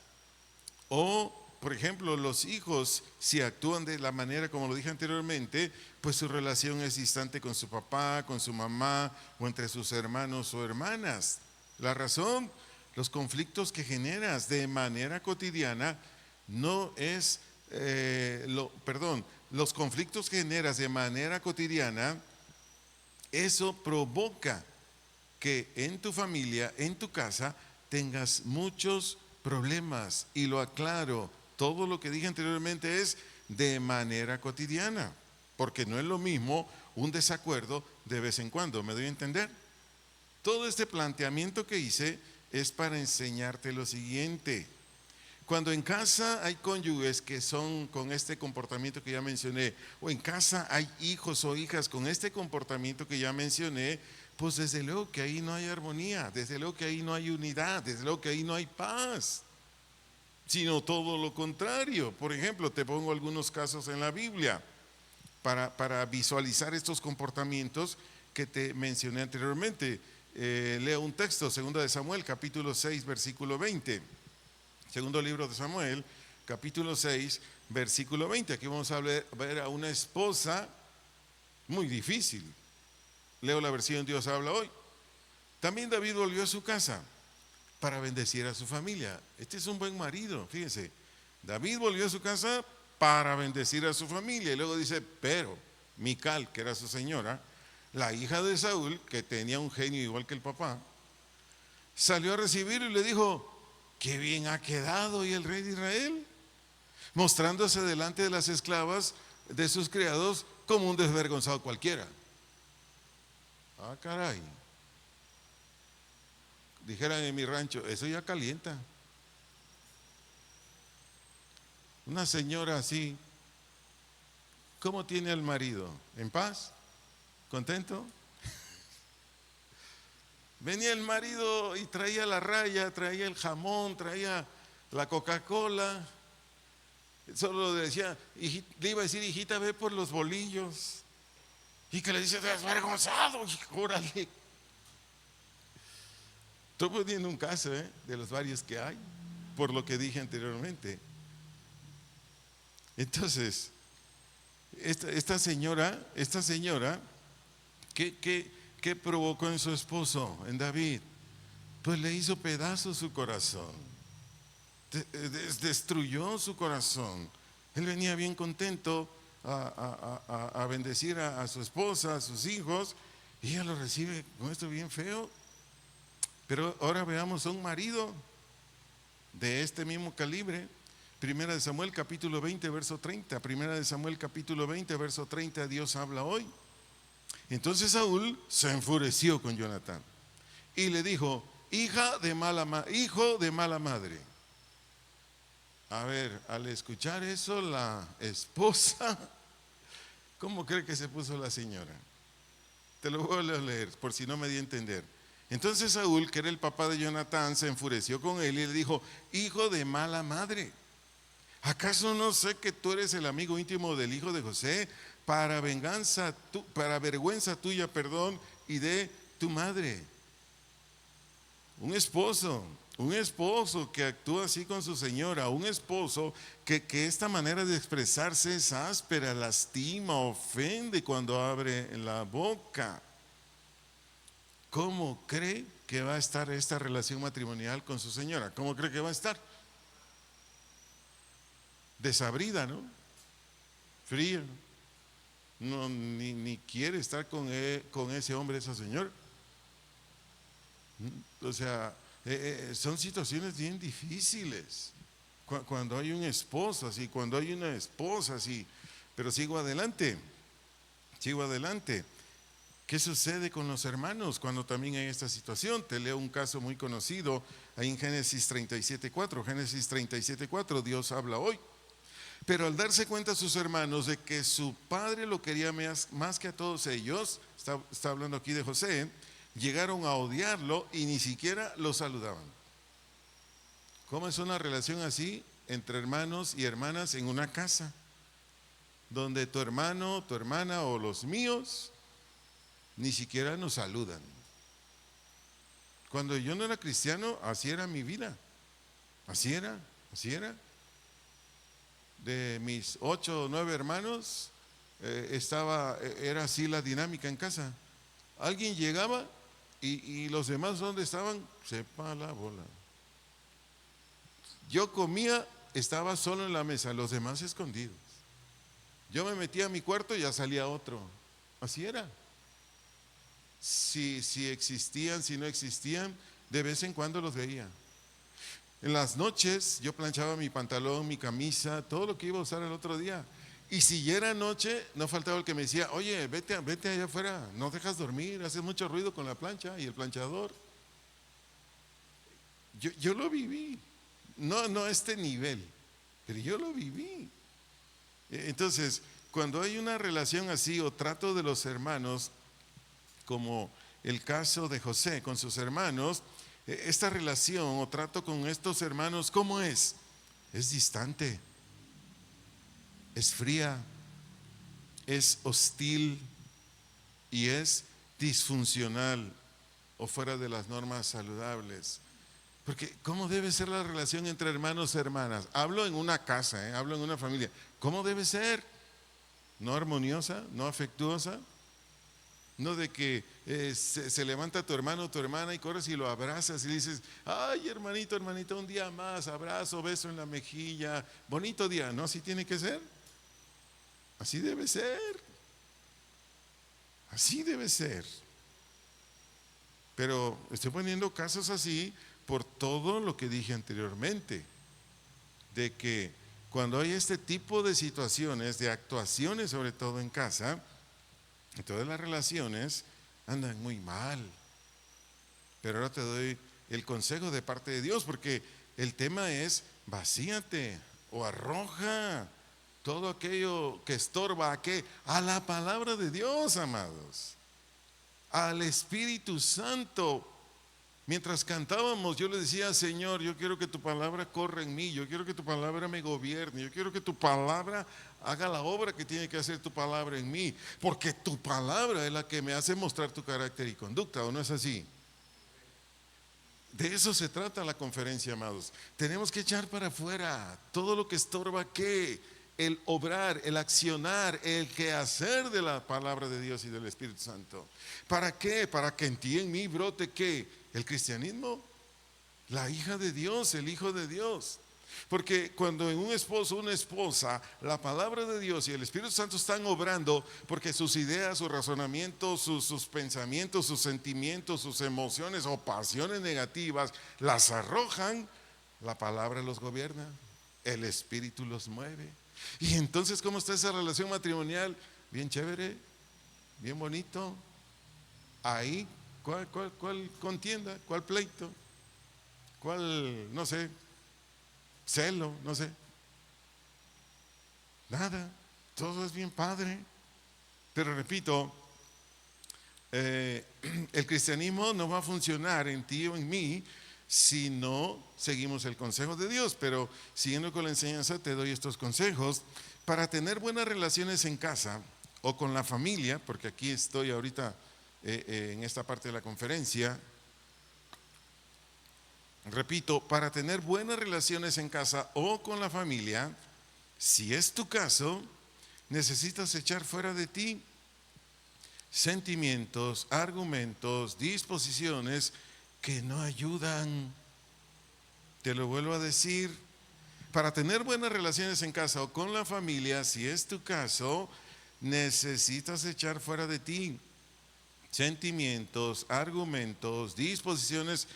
O, por ejemplo, los hijos, si actúan de la manera como lo dije anteriormente, pues su relación es distante con su papá, con su mamá, o entre sus hermanos o hermanas. La razón, los conflictos que generas de manera cotidiana no es, los conflictos que generas de manera cotidiana, eso provoca que en tu familia, en tu casa, tengas muchos problemas. Y lo aclaro, todo lo que dije anteriormente es de manera cotidiana, porque no es lo mismo un desacuerdo de vez en cuando. ¿Me doy a entender? Todo este planteamiento que hice es para enseñarte lo siguiente. Cuando en casa hay cónyuges que son con este comportamiento que ya mencioné, o en casa hay hijos o hijas con este comportamiento que ya mencioné, pues desde luego que ahí no hay armonía, desde luego que ahí no hay unidad, desde luego que ahí no hay paz, sino todo lo contrario. Por ejemplo, te pongo algunos casos en la Biblia para visualizar estos comportamientos que te mencioné anteriormente. Leo un texto, 2 de Samuel, capítulo 6, versículo 20. Segundo libro de Samuel, capítulo 6, versículo 20. Aquí vamos a ver a una esposa muy difícil. Leo la versión Dios habla hoy. También David volvió a su casa para bendecir a su familia. Este es un buen marido, fíjense. David volvió a su casa para bendecir a su familia. Y luego dice, pero Mical, que era su señora, la hija de Saúl, que tenía un genio igual que el papá, salió a recibirlo y le dijo, qué bien ha quedado hoy el rey de Israel, mostrándose delante de las esclavas de sus criados como un desvergonzado cualquiera. Ah, caray. Dijeran en mi rancho, eso ya calienta. Una señora así, ¿cómo tiene al marido? ¿En paz? ¿Contento? Venía el marido y traía la raya, traía el jamón, traía la Coca-Cola. Solo decía, le iba a decir, hijita, ve por los bolillos. Y que le dice, desvergonzado, órale. Estoy poniendo un caso de los varios que hay, por lo que dije anteriormente. Entonces, esta señora, ¿qué provocó en su esposo, en David? Pues le hizo pedazos su corazón, destruyó su corazón. Él venía bien contento a bendecir a su esposa, a sus hijos, y ella lo recibe con esto bien feo. Pero ahora veamos a un marido de este mismo calibre. Primera de Samuel capítulo 20 verso 30. Primera de Samuel capítulo 20 verso 30. Dios habla hoy. Entonces Saúl se enfureció con Jonatán y le dijo, hijo de mala madre. A ver, al escuchar eso, la esposa, ¿cómo cree que se puso la señora? Te lo voy a leer por si no me di a entender. Entonces Saúl, que era el papá de Jonatán, se enfureció con él y le dijo, hijo de mala madre, ¿acaso no sé que tú eres el amigo íntimo del hijo de José? Para vergüenza tuya, y de tu madre. Un esposo que actúa así con su señora, un esposo que esta manera de expresarse es áspera, lastima, ofende cuando abre la boca. ¿Cómo cree que va a estar esta relación matrimonial con su señora? ¿Cómo cree que va a estar? Desabrida, ¿no? Fría. No, ni quiere estar con ese hombre, esa señora. O sea, son situaciones bien difíciles. Cuando hay un esposo así, cuando hay una esposa así. Pero sigo adelante. ¿Qué sucede con los hermanos cuando también hay esta situación? Te leo un caso muy conocido ahí en Génesis 37:4. Génesis 37:4, Dios habla hoy. Pero al darse cuenta sus hermanos de que su padre lo quería más que a todos ellos, está hablando aquí de José, llegaron a odiarlo y ni siquiera lo saludaban. ¿Cómo es una relación así entre hermanos y hermanas en una casa? Donde tu hermano, tu hermana o los míos ni siquiera nos saludan. Cuando yo no era cristiano, así era mi vida. Así era. De mis 8 o 9 hermanos, era así la dinámica en casa. Alguien llegaba y los demás, ¿dónde estaban? Sepa la bola. Yo comía, estaba solo en la mesa, los demás escondidos. Yo me metía a mi cuarto y ya salía otro. Así era. Si existían, si no existían, de vez en cuando los veía. En las noches yo planchaba mi pantalón, mi camisa, todo lo que iba a usar el otro día. Y si ya era noche, no faltaba el que me decía, oye, vete allá afuera, no dejas dormir, haces mucho ruido con la plancha y el planchador. Yo lo viví, no a este nivel, pero yo lo viví. Entonces, cuando hay una relación así o trato de los hermanos, como el caso de José con sus hermanos, esta relación o trato con estos hermanos, ¿cómo es? Es distante, es fría, es hostil y es disfuncional o fuera de las normas saludables. Porque ¿cómo debe ser la relación entre hermanos y hermanas? Hablo en una casa, hablo en una familia. ¿Cómo debe ser? ¿No armoniosa? ¿No afectuosa? No de que se levanta tu hermano o tu hermana y corres y lo abrazas y dices, ay hermanito, hermanita, un día más, abrazo, beso en la mejilla, bonito día. No, así tiene que ser. Así debe ser. Así debe ser. Pero estoy poniendo casos así por todo lo que dije anteriormente, de que cuando hay este tipo de situaciones, de actuaciones, sobre todo en casa, todas las relaciones andan muy mal. Pero ahora te doy el consejo de parte de Dios, porque el tema es: vacíate o arroja todo aquello que estorba a la palabra de Dios, amados, al Espíritu Santo. Mientras cantábamos, yo le decía: Señor, yo quiero que tu palabra corra en mí, yo quiero que tu palabra me gobierne, yo quiero que tu palabra haga la obra que tiene que hacer tu palabra en mí, porque tu palabra es la que me hace mostrar tu carácter y conducta, ¿o no es así? De eso se trata la conferencia, amados. Tenemos que echar para afuera todo lo que estorba el obrar, el accionar, el quehacer de la palabra de Dios y del Espíritu Santo. ¿Para qué? Para que en ti y en mí brote el cristianismo, la hija de Dios, el hijo de Dios. Porque cuando en un esposo, una esposa, la palabra de Dios y el Espíritu Santo están obrando, porque sus ideas, sus razonamientos, sus pensamientos, sus sentimientos, sus emociones o pasiones negativas las arrojan, la palabra los gobierna, el Espíritu los mueve. Y entonces, ¿cómo está esa relación matrimonial? Bien chévere, bien bonito. Ahí, ¿cuál contienda? ¿Cuál pleito? ¿Cuál, no sé, celo? No sé. Nada, todo es bien padre. Pero repito, el cristianismo no va a funcionar en ti o en mí si no seguimos el consejo de Dios. Pero siguiendo con la enseñanza, te doy estos consejos para tener buenas relaciones en casa o con la familia, porque aquí estoy ahorita en esta parte de la conferencia. Repito, para tener buenas relaciones en casa o con la familia, si es tu caso, necesitas echar fuera de ti sentimientos, argumentos, disposiciones que no ayudan. Te lo vuelvo a decir: para tener buenas relaciones en casa o con la familia, si es tu caso, necesitas echar fuera de ti sentimientos, argumentos, disposiciones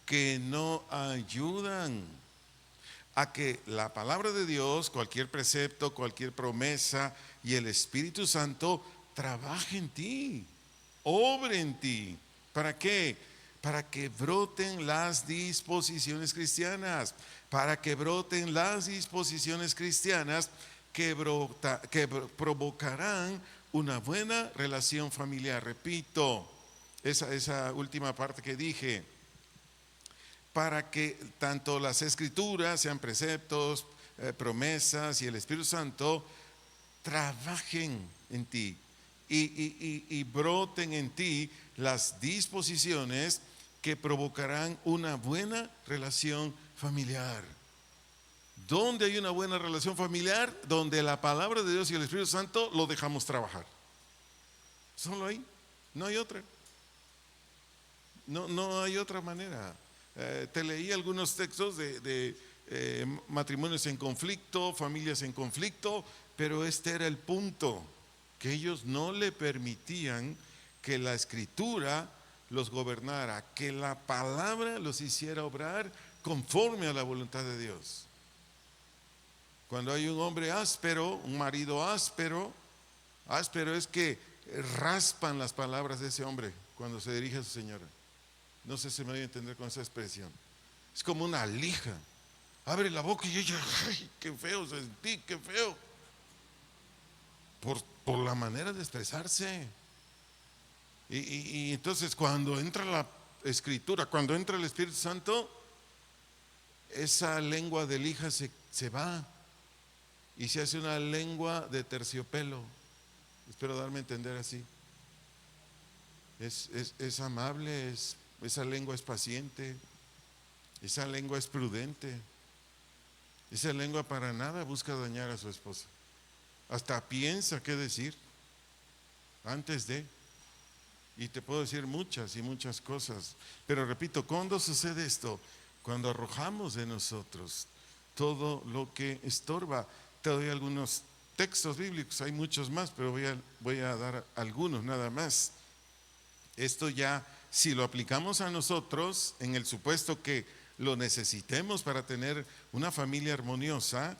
que no ayudan a que la palabra de Dios, cualquier precepto, cualquier promesa y el Espíritu Santo trabaje en ti, obre en ti. ¿Para qué? Para que broten las disposiciones cristianas, para que broten las disposiciones cristianas que provocarán una buena relación familiar. Repito, esa última parte que dije: para que tanto las escrituras, sean preceptos, promesas y el Espíritu Santo, trabajen en ti y broten en ti las disposiciones que provocarán una buena relación familiar. ¿Dónde hay una buena relación familiar? Donde la palabra de Dios y el Espíritu Santo lo dejamos trabajar. Solo ahí, no hay otra. No hay otra manera. Te leí algunos textos de matrimonios en conflicto, familias en conflicto, pero este era el punto, que ellos no le permitían que la escritura los gobernara, que la palabra los hiciera obrar conforme a la voluntad de Dios. Cuando hay un hombre áspero, un marido áspero es que raspan las palabras de ese hombre cuando se dirige a su señora. No sé si me voy a entender con esa expresión. Es como una lija. Abre la boca y ella: ¡ay, qué feo sentí, qué feo! Por la manera de expresarse. Y entonces, cuando entra la escritura, cuando entra el Espíritu Santo, esa lengua de lija se va y se hace una lengua de terciopelo. Espero darme a entender así. Es amable, esa lengua es paciente, esa lengua es prudente, esa lengua para nada busca dañar a su esposa. Hasta piensa qué decir antes de. Y te puedo decir muchas y muchas cosas. Pero repito, ¿cuándo sucede esto? Cuando arrojamos de nosotros todo lo que estorba. Te doy algunos textos bíblicos, hay muchos más, pero voy a dar algunos nada más. Esto ya, si lo aplicamos a nosotros, en el supuesto que lo necesitemos para tener una familia armoniosa,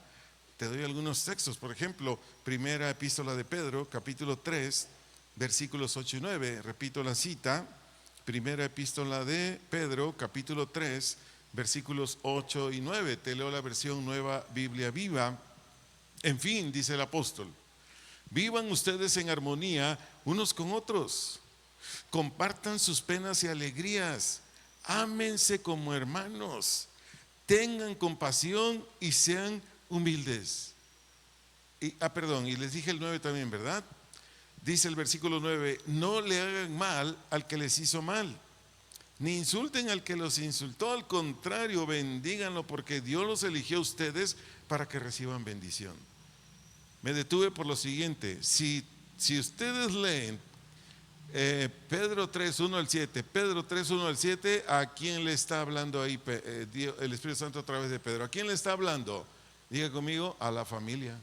te doy algunos textos. Por ejemplo, primera epístola de Pedro, capítulo 3, versículos 8 y 9. Repito la cita. Primera epístola de Pedro, capítulo 3, versículos 8 y 9. Te leo la versión Nueva Biblia Viva. En fin, dice el apóstol, vivan ustedes en armonía unos con otros. Compartan sus penas y alegrías. Ámense como hermanos. Tengan compasión y sean humildes. Y les dije el 9 también, ¿verdad? Dice el versículo 9, no le hagan mal al que les hizo mal, ni insulten al que los insultó, al contrario, bendíganlo, porque Dios los eligió a ustedes para que reciban bendición. Me detuve por lo siguiente, si ustedes leen Pedro 3, 1 al 7, Pedro 3, 1 al 7, ¿a quién le está hablando ahí el Espíritu Santo a través de Pedro? ¿A quién le está hablando? Diga conmigo, a la familia.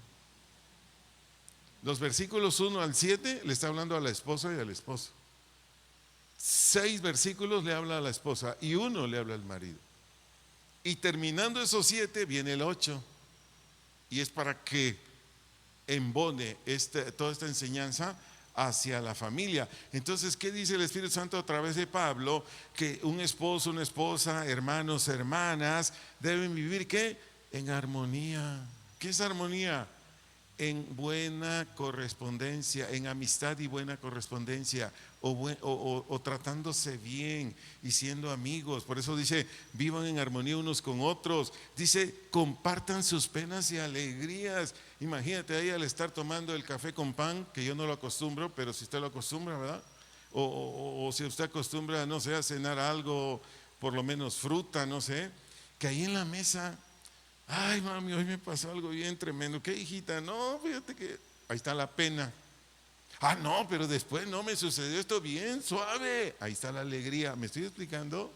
Los versículos 1 al 7 le está hablando a la esposa y al esposo. 6 versículos le habla a la esposa y 1 le habla al marido. Y terminando esos 7 viene el 8. Y es para que embone toda esta enseñanza hacia la familia. Entonces, ¿qué dice el Espíritu Santo a través de Pablo? Que un esposo, una esposa, hermanos, hermanas, deben vivir ¿qué? En armonía. ¿Qué es armonía? En buena correspondencia, en amistad y buena correspondencia, o tratándose bien y siendo amigos. Por eso dice, vivan en armonía unos con otros. Dice, compartan sus penas y alegrías. Imagínate ahí al estar tomando el café con pan, que yo no lo acostumbro, pero si usted lo acostumbra, ¿verdad? O si usted acostumbra, no sé, a cenar algo, por lo menos fruta, no sé, que ahí en la mesa, ay mami, hoy me pasó algo bien tremendo. ¿Qué, hijita? No, fíjate que ahí está la pena. Ah, no, pero después no me sucedió esto bien suave. Ahí está la alegría. ¿Me estoy explicando?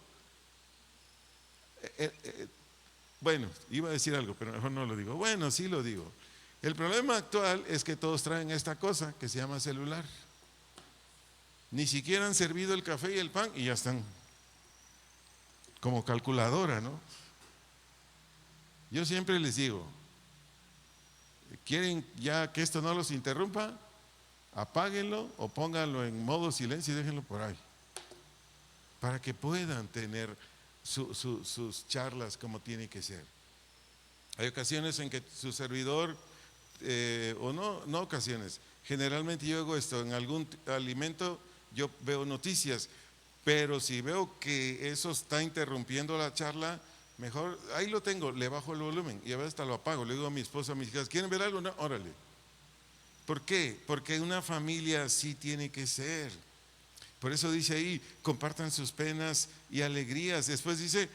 Bueno, iba a decir algo, pero mejor no lo digo. Bueno, sí lo digo. El problema actual es que todos traen esta cosa que se llama celular. Ni siquiera han servido el café y el pan y ya están como calculadora, ¿no? Yo siempre les digo, ¿quieren ya que esto no los interrumpa? Apáguenlo o pónganlo en modo silencio y déjenlo por ahí, para que puedan tener sus charlas como tiene que ser. Hay ocasiones en que su servidor, o no ocasiones, generalmente yo hago esto, en algún alimento yo veo noticias, pero si veo que eso está interrumpiendo la charla, mejor, ahí lo tengo, le bajo el volumen y a veces hasta lo apago. Le digo a mi esposa, a mis hijas, ¿quieren ver algo? No, órale. ¿Por qué? Porque una familia así tiene que ser. Por eso dice ahí, compartan sus penas y alegrías. Después dice,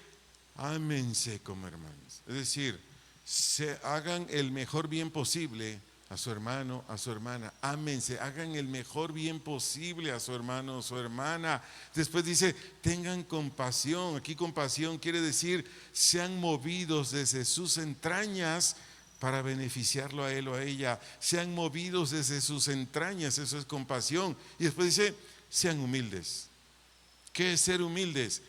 ámense como hermanos. Es decir, se hagan el mejor bien posible a su hermano, a su hermana. Ámense, hagan el mejor bien posible a su hermano o su hermana. Después dice, tengan compasión. Aquí compasión quiere decir, sean movidos desde sus entrañas para beneficiarlo a él o a ella. Sean movidos desde sus entrañas, eso es compasión. Y después dice, sean humildes. ¿Qué es ser humildes?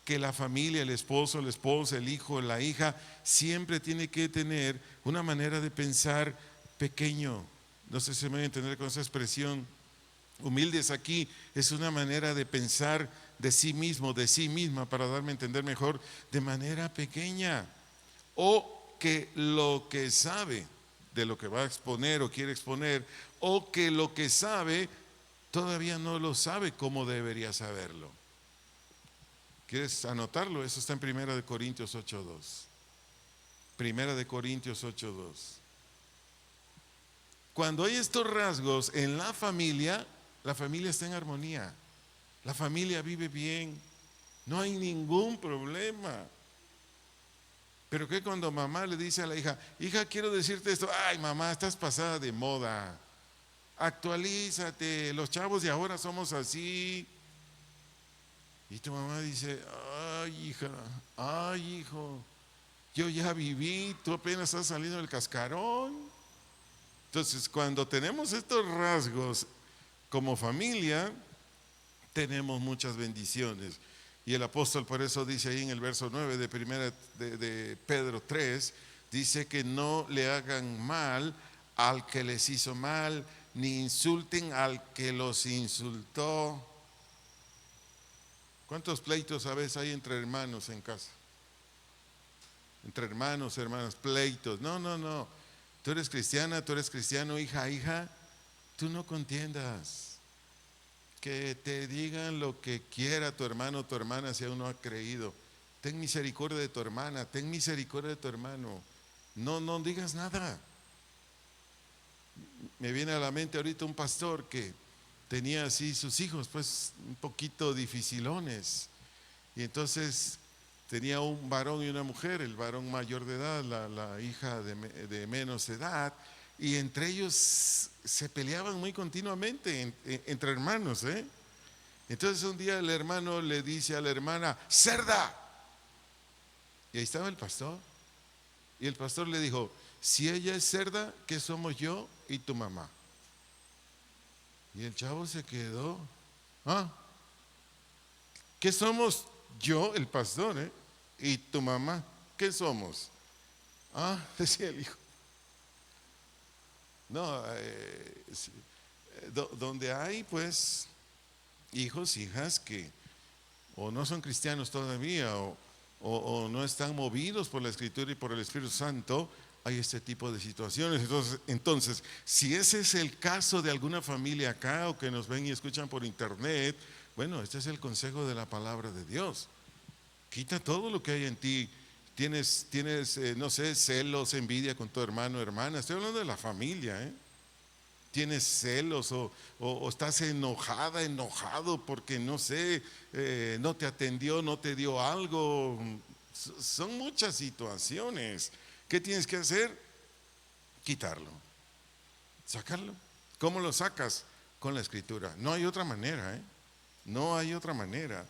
Que la familia, el esposo, la esposa, el hijo, la hija, siempre tiene que tener una manera de pensar pequeño. No sé si me voy a entender con esa expresión. Humildes aquí es una manera de pensar de sí mismo, de sí misma, para darme a entender mejor, de manera pequeña. O que lo que sabe de lo que va a exponer o quiere exponer, o que lo que sabe todavía no lo sabe como debería saberlo. ¿Quieres anotarlo? Eso está en 1 Corintios 8:2. 1 Corintios 8:2. Cuando hay estos rasgos en la familia está en armonía. La familia vive bien. No hay ningún problema. Pero que cuando mamá le dice a la hija, hija, quiero decirte esto, ay mamá, estás pasada de moda, actualízate, los chavos de ahora somos así. Y tu mamá dice, ay hija, ay hijo, yo ya viví, tú apenas estás saliendo del cascarón. Entonces, cuando tenemos estos rasgos como familia, tenemos muchas bendiciones. Y el apóstol por eso dice ahí en el verso 9 de Pedro 3, dice que no le hagan mal al que les hizo mal, ni insulten al que los insultó. ¿Cuántos pleitos a veces hay entre hermanos en casa? Entre hermanos, hermanas, pleitos. No, no, no. Tú eres cristiana, tú eres cristiano, hija, hija, tú no contiendas. Que te digan lo que quiera tu hermano o tu hermana si aún no ha creído. Ten misericordia de tu hermana, ten misericordia de tu hermano. No, no digas nada. Me viene a la mente ahorita un pastor que tenía así sus hijos, pues un poquito dificilones. Y entonces tenía un varón y una mujer, el varón mayor de edad, la hija de menos edad, y entre ellos se peleaban muy continuamente, entre hermanos, ¿eh? Entonces un día el hermano le dice a la hermana, cerda. Y ahí estaba el pastor. Y el pastor le dijo, si ella es cerda, ¿qué somos yo y tu mamá? Y el chavo se quedó. ¿Ah? ¿Qué somos yo, el pastor, y tu mamá? ¿Qué somos? Ah, decía el hijo. No, donde hay pues hijos, hijas que o no son cristianos todavía o no están movidos por la Escritura y por el Espíritu Santo, hay este tipo de situaciones. Entonces, si ese es el caso de alguna familia acá o que nos ven y escuchan por internet, bueno, este es el consejo de la palabra de Dios. Quita todo lo que hay en ti. Tienes no sé, celos, envidia con tu hermano o hermana. Estoy hablando de la familia, ¿eh? Tienes celos o estás enojada, enojado porque no sé, no te atendió, no te dio algo. Son muchas situaciones. ¿Qué tienes que hacer? Quitarlo, sacarlo. ¿Cómo lo sacas? Con la Escritura. No hay otra manera, ¿eh? No hay otra manera.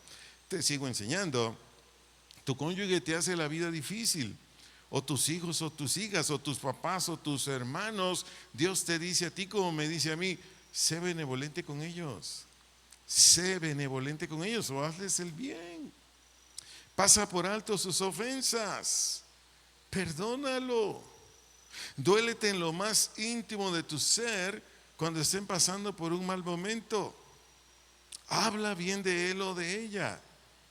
Te sigo enseñando. Tu cónyuge te hace la vida difícil, o tus hijos o tus hijas o tus papás o tus hermanos. Dios te dice a ti como me dice a mí, sé benevolente con ellos, sé benevolente con ellos o hazles el bien. Pasa por alto sus ofensas, perdónalo. Duélete en lo más íntimo de tu ser cuando estén pasando por un mal momento. Habla bien de él o de ella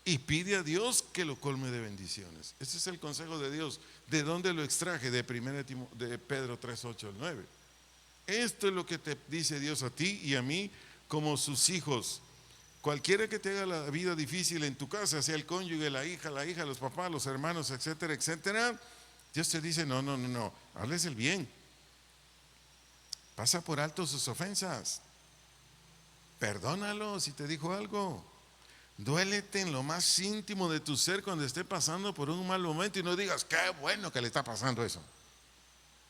y pide a Dios que lo colme de bendiciones. Ese es el consejo de Dios. ¿De dónde lo extraje? De Pedro 3, 8 al 9. Esto es lo que te dice Dios a ti y a mí como sus hijos. Cualquiera que te haga la vida difícil en tu casa, sea el cónyuge, la hija, los papás, los hermanos, etcétera, etcétera, Dios te dice, no, no, no, no, hables el bien. Pasa por alto sus ofensas. Perdónalo si te dijo algo. Duélete en lo más íntimo de tu ser cuando esté pasando por un mal momento y no digas, qué bueno que le está pasando eso.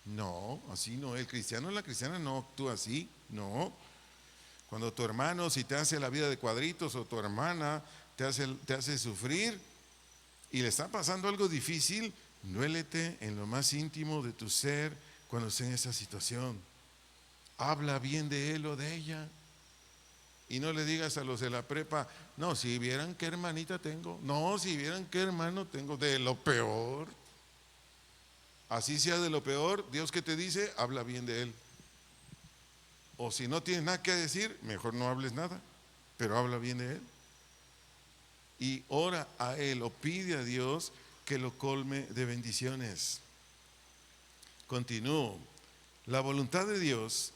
No, así no. El cristiano o la cristiana no actúa así, no. Cuando tu hermano, si te hace la vida de cuadritos, o tu hermana te hace sufrir y le está pasando algo difícil, duélete en lo más íntimo de tu ser cuando esté en esa situación. Habla bien de él o de ella. Y no le digas a los de la prepa, no, si vieran qué hermanita tengo, no, si vieran qué hermano tengo, de lo peor. Así sea de lo peor, Dios que te dice, habla bien de él. O si no tienes nada que decir, mejor no hables nada, pero habla bien de él. Y ora a él o pide a Dios que lo colme de bendiciones. Continúo. La voluntad de Dios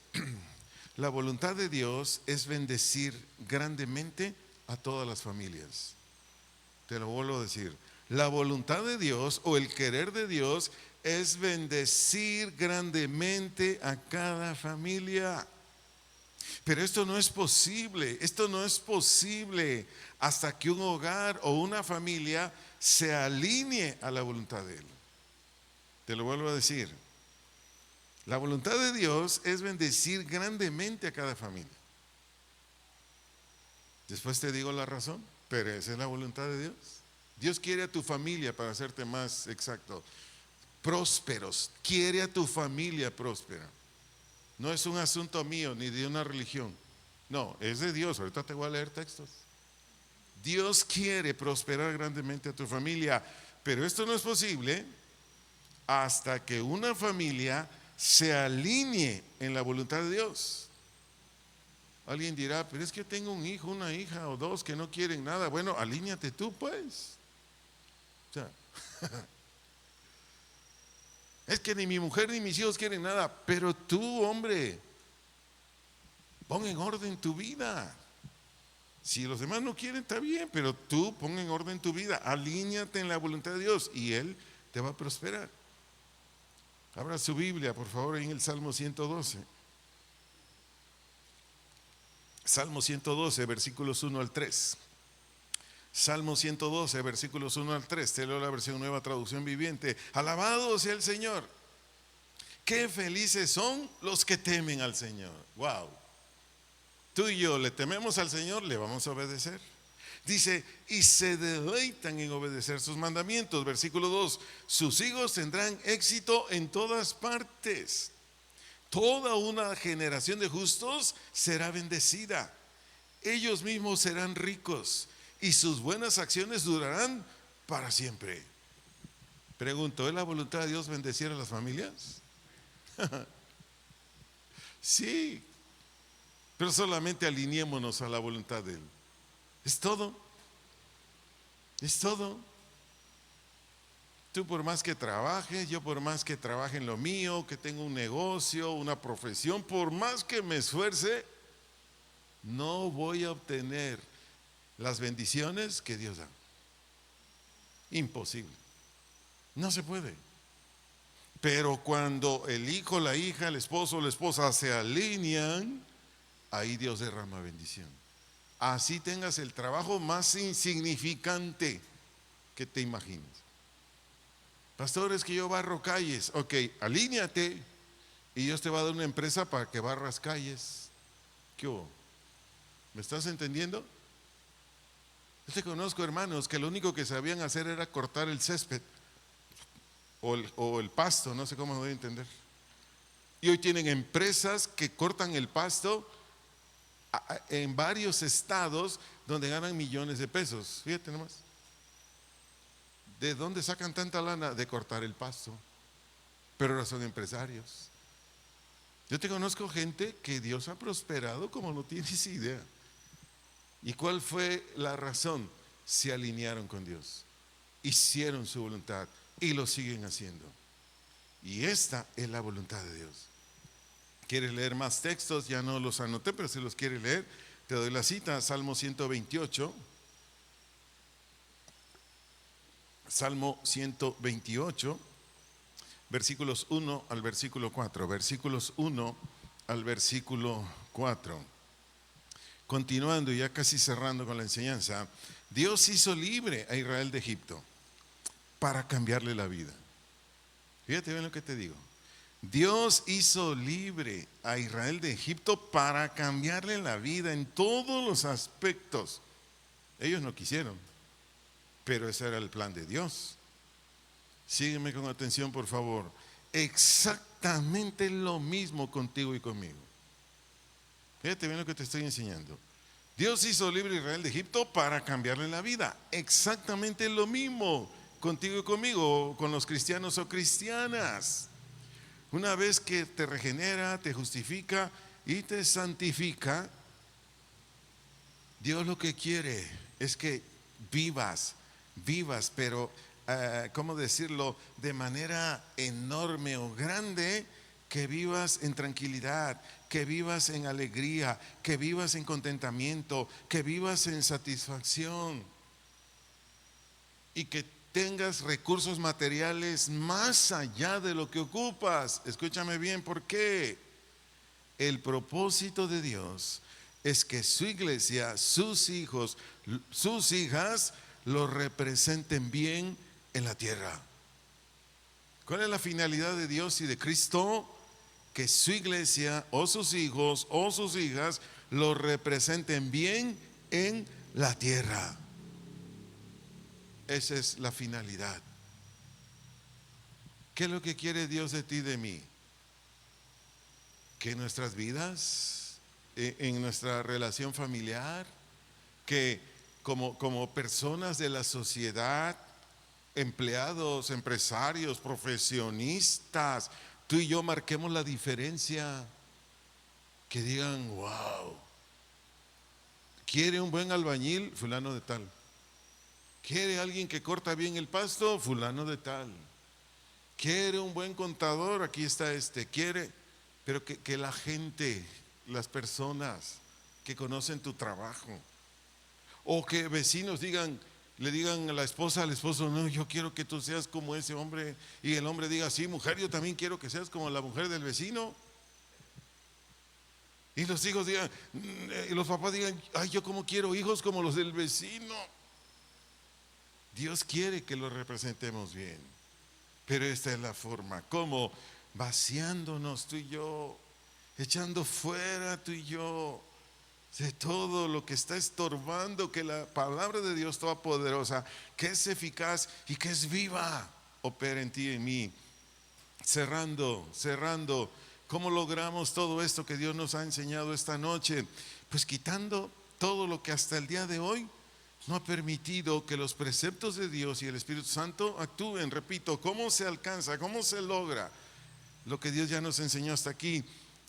La voluntad de Dios es bendecir grandemente a todas las familias. Te lo vuelvo a decir. La voluntad de Dios o el querer de Dios es bendecir grandemente a cada familia. Pero esto no es posible hasta que un hogar o una familia se alinee a la voluntad de Él. Te lo vuelvo a decir. La voluntad de Dios es bendecir grandemente a cada familia. Después te digo la razón, pero esa es la voluntad de Dios. Dios quiere a tu familia, para hacerte más exacto, prósperos. Quiere a tu familia próspera. No es un asunto mío ni de una religión. No, es de Dios. Ahorita te voy a leer textos. Dios quiere prosperar grandemente a tu familia, pero esto no es posible hasta que una familia se alinee en la voluntad de Dios. Alguien dirá, pero es que yo tengo un hijo, una hija o dos que no quieren nada. Bueno, alíñate tú pues. O sea, es que ni mi mujer ni mis hijos quieren nada, pero tú, hombre, pon en orden tu vida. Si los demás no quieren, está bien, pero tú pon en orden tu vida, alíñate en la voluntad de Dios y Él te va a prosperar. Abra su Biblia, por favor, en el Salmo 112. Salmo 112, versículos 1 al 3. Salmo 112, versículos 1 al 3. Te leo la versión Nueva Traducción Viviente. Alabado sea el Señor. Qué felices son los que temen al Señor. Wow. Tú y yo le tememos al Señor, le vamos a obedecer. Dice, y se deleitan en obedecer sus mandamientos. Versículo 2, sus hijos tendrán éxito en todas partes. Toda una generación de justos será bendecida. Ellos mismos serán ricos y sus buenas acciones durarán para siempre. Pregunto, ¿es la voluntad de Dios bendecir a las familias? Sí, pero solamente alineémonos a la voluntad de Él. Es todo. Es todo. Tú por más que trabajes, yo por más que trabaje en lo mío, que tenga un negocio, una profesión, por más que me esfuerce, no voy a obtener las bendiciones que Dios da. Imposible. No se puede. Pero cuando el hijo, la hija, el esposo o la esposa se alinean, ahí Dios derrama bendición. Así tengas el trabajo más insignificante que te imagines. Pastor, es que yo barro calles. Ok, alíñate y Dios te va a dar una empresa para que barras calles. ¿Qué hubo? ¿Me estás entendiendo? Yo te conozco, hermanos, que lo único que sabían hacer era cortar el césped o el pasto, no sé cómo me voy a entender. Y hoy tienen empresas que cortan el pasto en varios estados donde ganan millones de pesos. Fíjate nomás. ¿De dónde sacan tanta lana? De cortar el pasto. Pero ahora son empresarios. Yo te conozco gente que Dios ha prosperado como no tienes idea. ¿Y cuál fue la razón? Se alinearon con Dios, hicieron su voluntad y lo siguen haciendo. Y esta es la voluntad de Dios. ¿Quieres leer más textos? Ya no los anoté, pero si los quieres leer, te doy la cita. Salmo 128. Salmo 128, versículos 1 al versículo 4. Versículos 1 al versículo 4. Continuando y ya casi cerrando con la enseñanza, Dios hizo libre a Israel de Egipto para cambiarle la vida. Fíjate bien lo que te digo. Dios hizo libre a Israel de Egipto para cambiarle la vida en todos los aspectos. Ellos no quisieron, pero ese era el plan de Dios. Sígueme con atención, por favor. Exactamente lo mismo contigo y conmigo. Fíjate bien lo que te estoy enseñando. Dios hizo libre a Israel de Egipto para cambiarle la vida. Exactamente lo mismo contigo y conmigo, con los cristianos o cristianas. Una vez que te regenera, te justifica y te santifica, Dios lo que quiere es que vivas, pero, ¿cómo decirlo? De manera enorme o grande, que vivas en tranquilidad, que vivas en alegría, que vivas en contentamiento, que vivas en satisfacción y que tengas recursos materiales más allá de lo que ocupas. Escúchame bien, ¿por qué? El propósito de Dios es que su iglesia, sus hijos, sus hijas, lo representen bien en la tierra. ¿Cuál es la finalidad de Dios y de Cristo? Que su iglesia o sus hijos o sus hijas lo representen bien en la tierra. Esa es la finalidad. ¿Qué es lo que quiere Dios de ti y de mí? Que nuestras vidas, en nuestra relación familiar, que como personas de la sociedad, empleados, empresarios, profesionistas, tú y yo marquemos la diferencia. Que digan, wow, quiere un buen albañil, fulano de tal. Quiere alguien que corta bien el pasto, fulano de tal. Quiere un buen contador, aquí está este. Quiere, pero que la gente, las personas que conocen tu trabajo, o que vecinos le digan a la esposa, al esposo, no, yo quiero que tú seas como ese hombre. Y el hombre diga, sí, mujer, yo también quiero que seas como la mujer del vecino. Y los hijos digan, y los papás digan, ay, yo como quiero hijos como los del vecino. Dios quiere que los representemos bien, pero esta es la forma, como vaciándonos tú y yo, echando fuera tú y yo de todo lo que está estorbando, que la palabra de Dios toda poderosa, que es eficaz y que es viva, opera en ti y en mí. Cerrando, ¿cómo logramos todo esto que Dios nos ha enseñado esta noche? Pues quitando todo lo que hasta el día de hoy no ha permitido que los preceptos de Dios y el Espíritu Santo actúen. Repito, ¿cómo se alcanza? ¿Cómo se logra lo que Dios ya nos enseñó hasta aquí?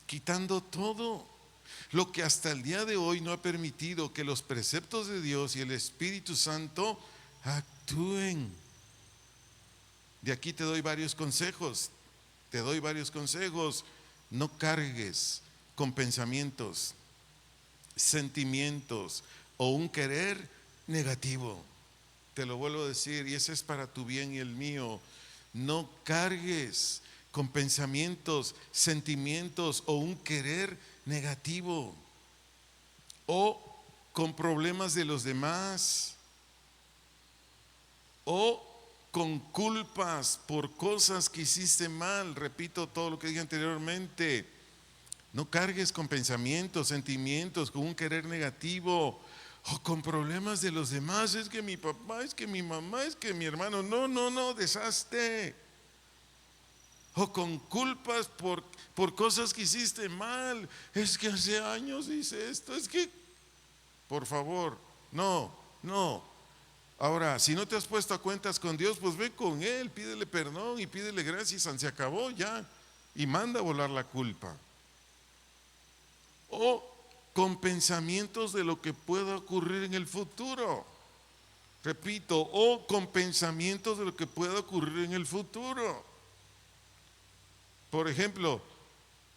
Quitando todo lo que hasta el día de hoy no ha permitido que los preceptos de Dios y el Espíritu Santo actúen. De aquí te doy varios consejos. No cargues con pensamientos, sentimientos o un querer negativo. Te lo vuelvo a decir, y ese es para tu bien y el mío. No cargues con pensamientos, sentimientos o un querer negativo, o con problemas de los demás, o con culpas por cosas que hiciste mal. Repito todo lo que dije anteriormente. No cargues con pensamientos, sentimientos, con un querer negativo o con problemas de los demás. Es que mi papá, es que mi mamá, es que mi hermano. No, deshazte. O con culpas por cosas que hiciste mal. Es que hace años hice esto. Es que, por favor, no. Ahora, si no te has puesto a cuentas con Dios, pues ve con Él, pídele perdón y pídele gracias, se acabó ya, y manda a volar la culpa. O con pensamientos de lo que pueda ocurrir en el futuro. Repito, o con pensamientos de lo que pueda ocurrir en el futuro. Por ejemplo,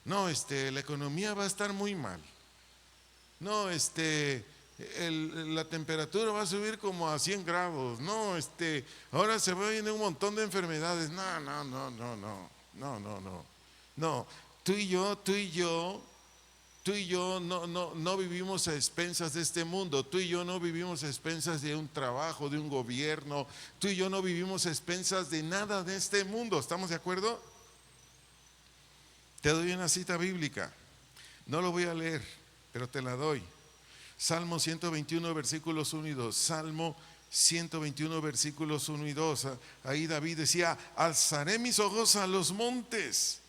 no, la economía va a estar muy mal. No, la temperatura va a subir como a 100 grados. No, ahora se va a venir un montón de enfermedades. No, tú y yo no vivimos a expensas de este mundo. Tú y yo no vivimos a expensas de un trabajo, de un gobierno. Tú y yo no vivimos a expensas de nada de este mundo. ¿Estamos de acuerdo? Te doy una cita bíblica. No lo voy a leer, pero te la doy. Salmo 121, versículos 1 y 2. Salmo 121, versículos 1 y 2. Ahí David decía, alzaré mis ojos a los montes.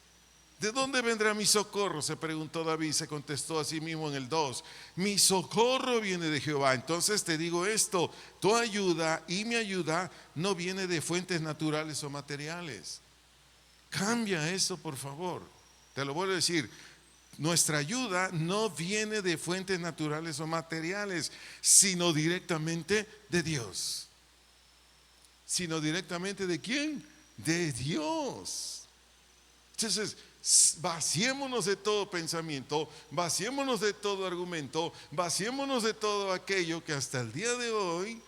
¿De dónde vendrá mi socorro?, se preguntó David, se contestó a sí mismo en el 2. Mi socorro viene de Jehová. Entonces te digo esto, tu ayuda y mi ayuda no viene de fuentes naturales o materiales. Cambia eso, por favor. Te lo vuelvo a decir. Nuestra ayuda no viene de fuentes naturales o materiales, sino directamente de Dios. ¿Sino directamente de quién? De Dios. Entonces, vaciémonos de todo pensamiento, vaciémonos de todo argumento, vaciémonos de todo aquello que hasta el día de hoy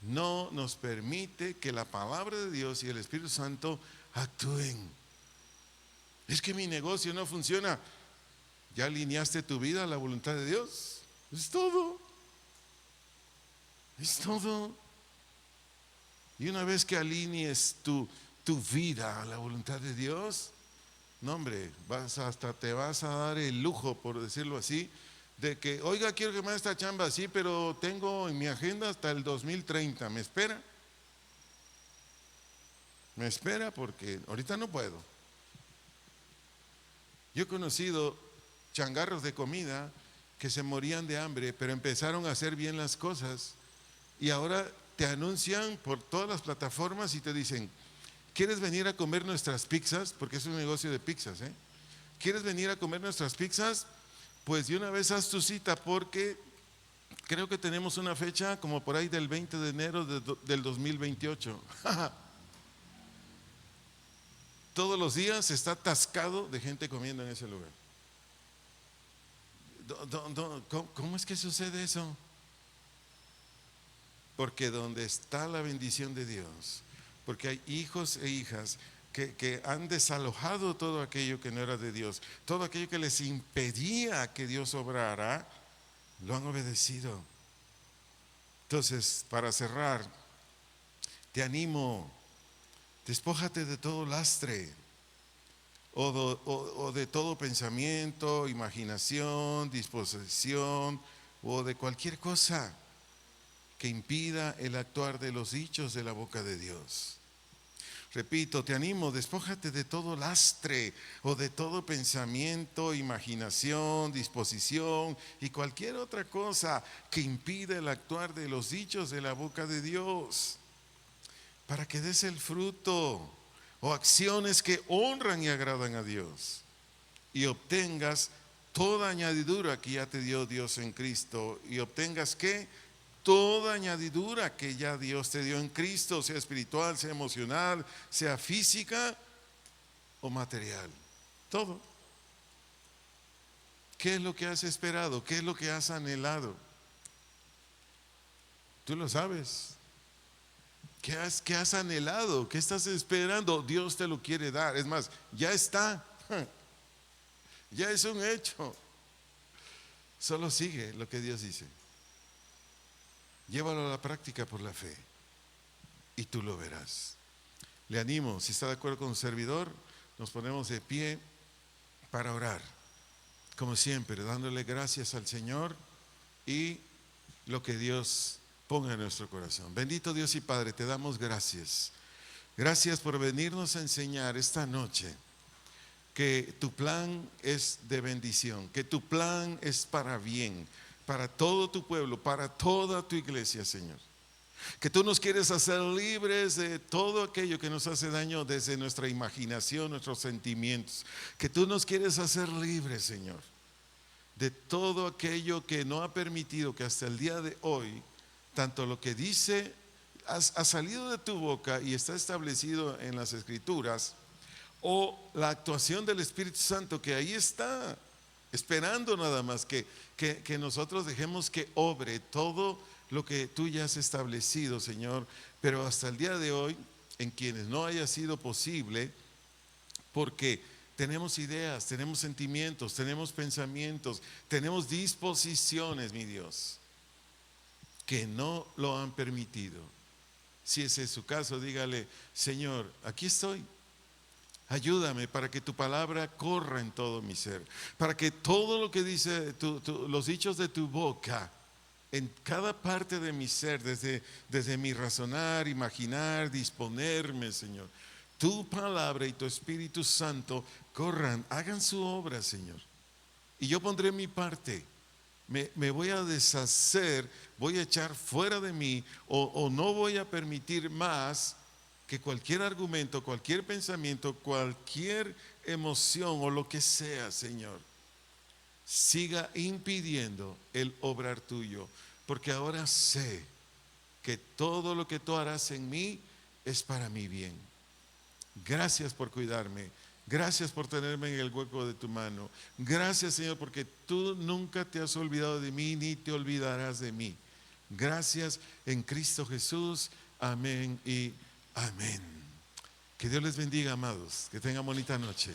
no nos permite que la palabra de Dios y el Espíritu Santo actúen. Es que mi negocio no funciona. ¿Ya alineaste tu vida a la voluntad de Dios? Es todo. Y una vez que alinees tu vida a la voluntad de Dios, no, hombre, te vas a dar el lujo, por decirlo así, de que, oiga, quiero que me haga esta chamba así, pero tengo en mi agenda hasta el 2030. ¿Me espera? Me espera porque ahorita no puedo. Yo he conocido changarros de comida que se morían de hambre, pero empezaron a hacer bien las cosas y ahora te anuncian por todas las plataformas y te dicen: ¿quieres venir a comer nuestras pizzas? Porque es un negocio de pizzas, ¿eh? ¿Quieres venir a comer nuestras pizzas? Pues de una vez haz tu cita, porque creo que tenemos una fecha como por ahí del 20 de enero del 2028. Todos los días está atascado de gente comiendo en ese lugar. ¿Cómo es que sucede eso? Porque donde está la bendición de Dios, porque hay hijos e hijas que han desalojado todo aquello que no era de Dios, todo aquello que les impedía que Dios obrara, lo han obedecido. Entonces, para cerrar, te animo: despójate de todo lastre o de todo pensamiento, imaginación, disposición o de cualquier cosa que impida el actuar de los dichos de la boca de Dios. Repito, te animo: despójate de todo lastre o de todo pensamiento, imaginación, disposición y cualquier otra cosa que impida el actuar de los dichos de la boca de Dios, para que des el fruto o acciones que honran y agradan a Dios y obtengas toda añadidura que ya te dio Dios en Cristo. Y obtengas ¿qué? Toda añadidura que ya Dios te dio en Cristo, sea espiritual, sea emocional, sea física o material. Todo. ¿Qué es lo que has esperado? ¿Qué es lo que has anhelado? Tú lo sabes. ¿Qué has anhelado? ¿Qué estás esperando? Dios te lo quiere dar. Es más, ya está. Ya es un hecho. Solo sigue lo que Dios dice. Llévalo a la práctica por la fe y tú lo verás. Le animo, si está de acuerdo con un servidor, nos ponemos de pie para orar, como siempre, dándole gracias al Señor y lo que Dios ponga en nuestro corazón. Bendito Dios y Padre, te damos gracias. Gracias por venirnos a enseñar esta noche que tu plan es de bendición, que tu plan es para bien, para todo tu pueblo, para toda tu iglesia, Señor. Que tú nos quieres hacer libres de todo aquello que nos hace daño desde nuestra imaginación, nuestros sentimientos. Que tú nos quieres hacer libres, Señor, de todo aquello que no ha permitido que hasta el día de hoy, tanto lo que dice ha salido de tu boca y está establecido en las Escrituras, o la actuación del Espíritu Santo que ahí está, esperando nada más que nosotros dejemos que obre todo lo que tú ya has establecido, Señor. Pero hasta el día de hoy, en quienes no haya sido posible, porque tenemos ideas, tenemos sentimientos, tenemos pensamientos, tenemos disposiciones, mi Dios, que no lo han permitido. Si ese es su caso, dígale: Señor, aquí estoy. Ayúdame para que tu palabra corra en todo mi ser, para que todo lo que dice los dichos de tu boca, en cada parte de mi ser, desde mi razonar, imaginar, disponerme, Señor, tu palabra y tu Espíritu Santo corran, hagan su obra, Señor. Y yo pondré mi parte. Me voy a deshacer, voy a echar fuera de mí, o no voy a permitir más que cualquier argumento, cualquier pensamiento, cualquier emoción o lo que sea, Señor, siga impidiendo el obrar tuyo. Porque ahora sé que todo lo que tú harás en mí es para mi bien. Gracias por cuidarme. Gracias por tenerme en el hueco de tu mano. Gracias, Señor, porque tú nunca te has olvidado de mí ni te olvidarás de mí. Gracias en Cristo Jesús. Amén y amén. Que Dios les bendiga, amados. Que tengan bonita noche.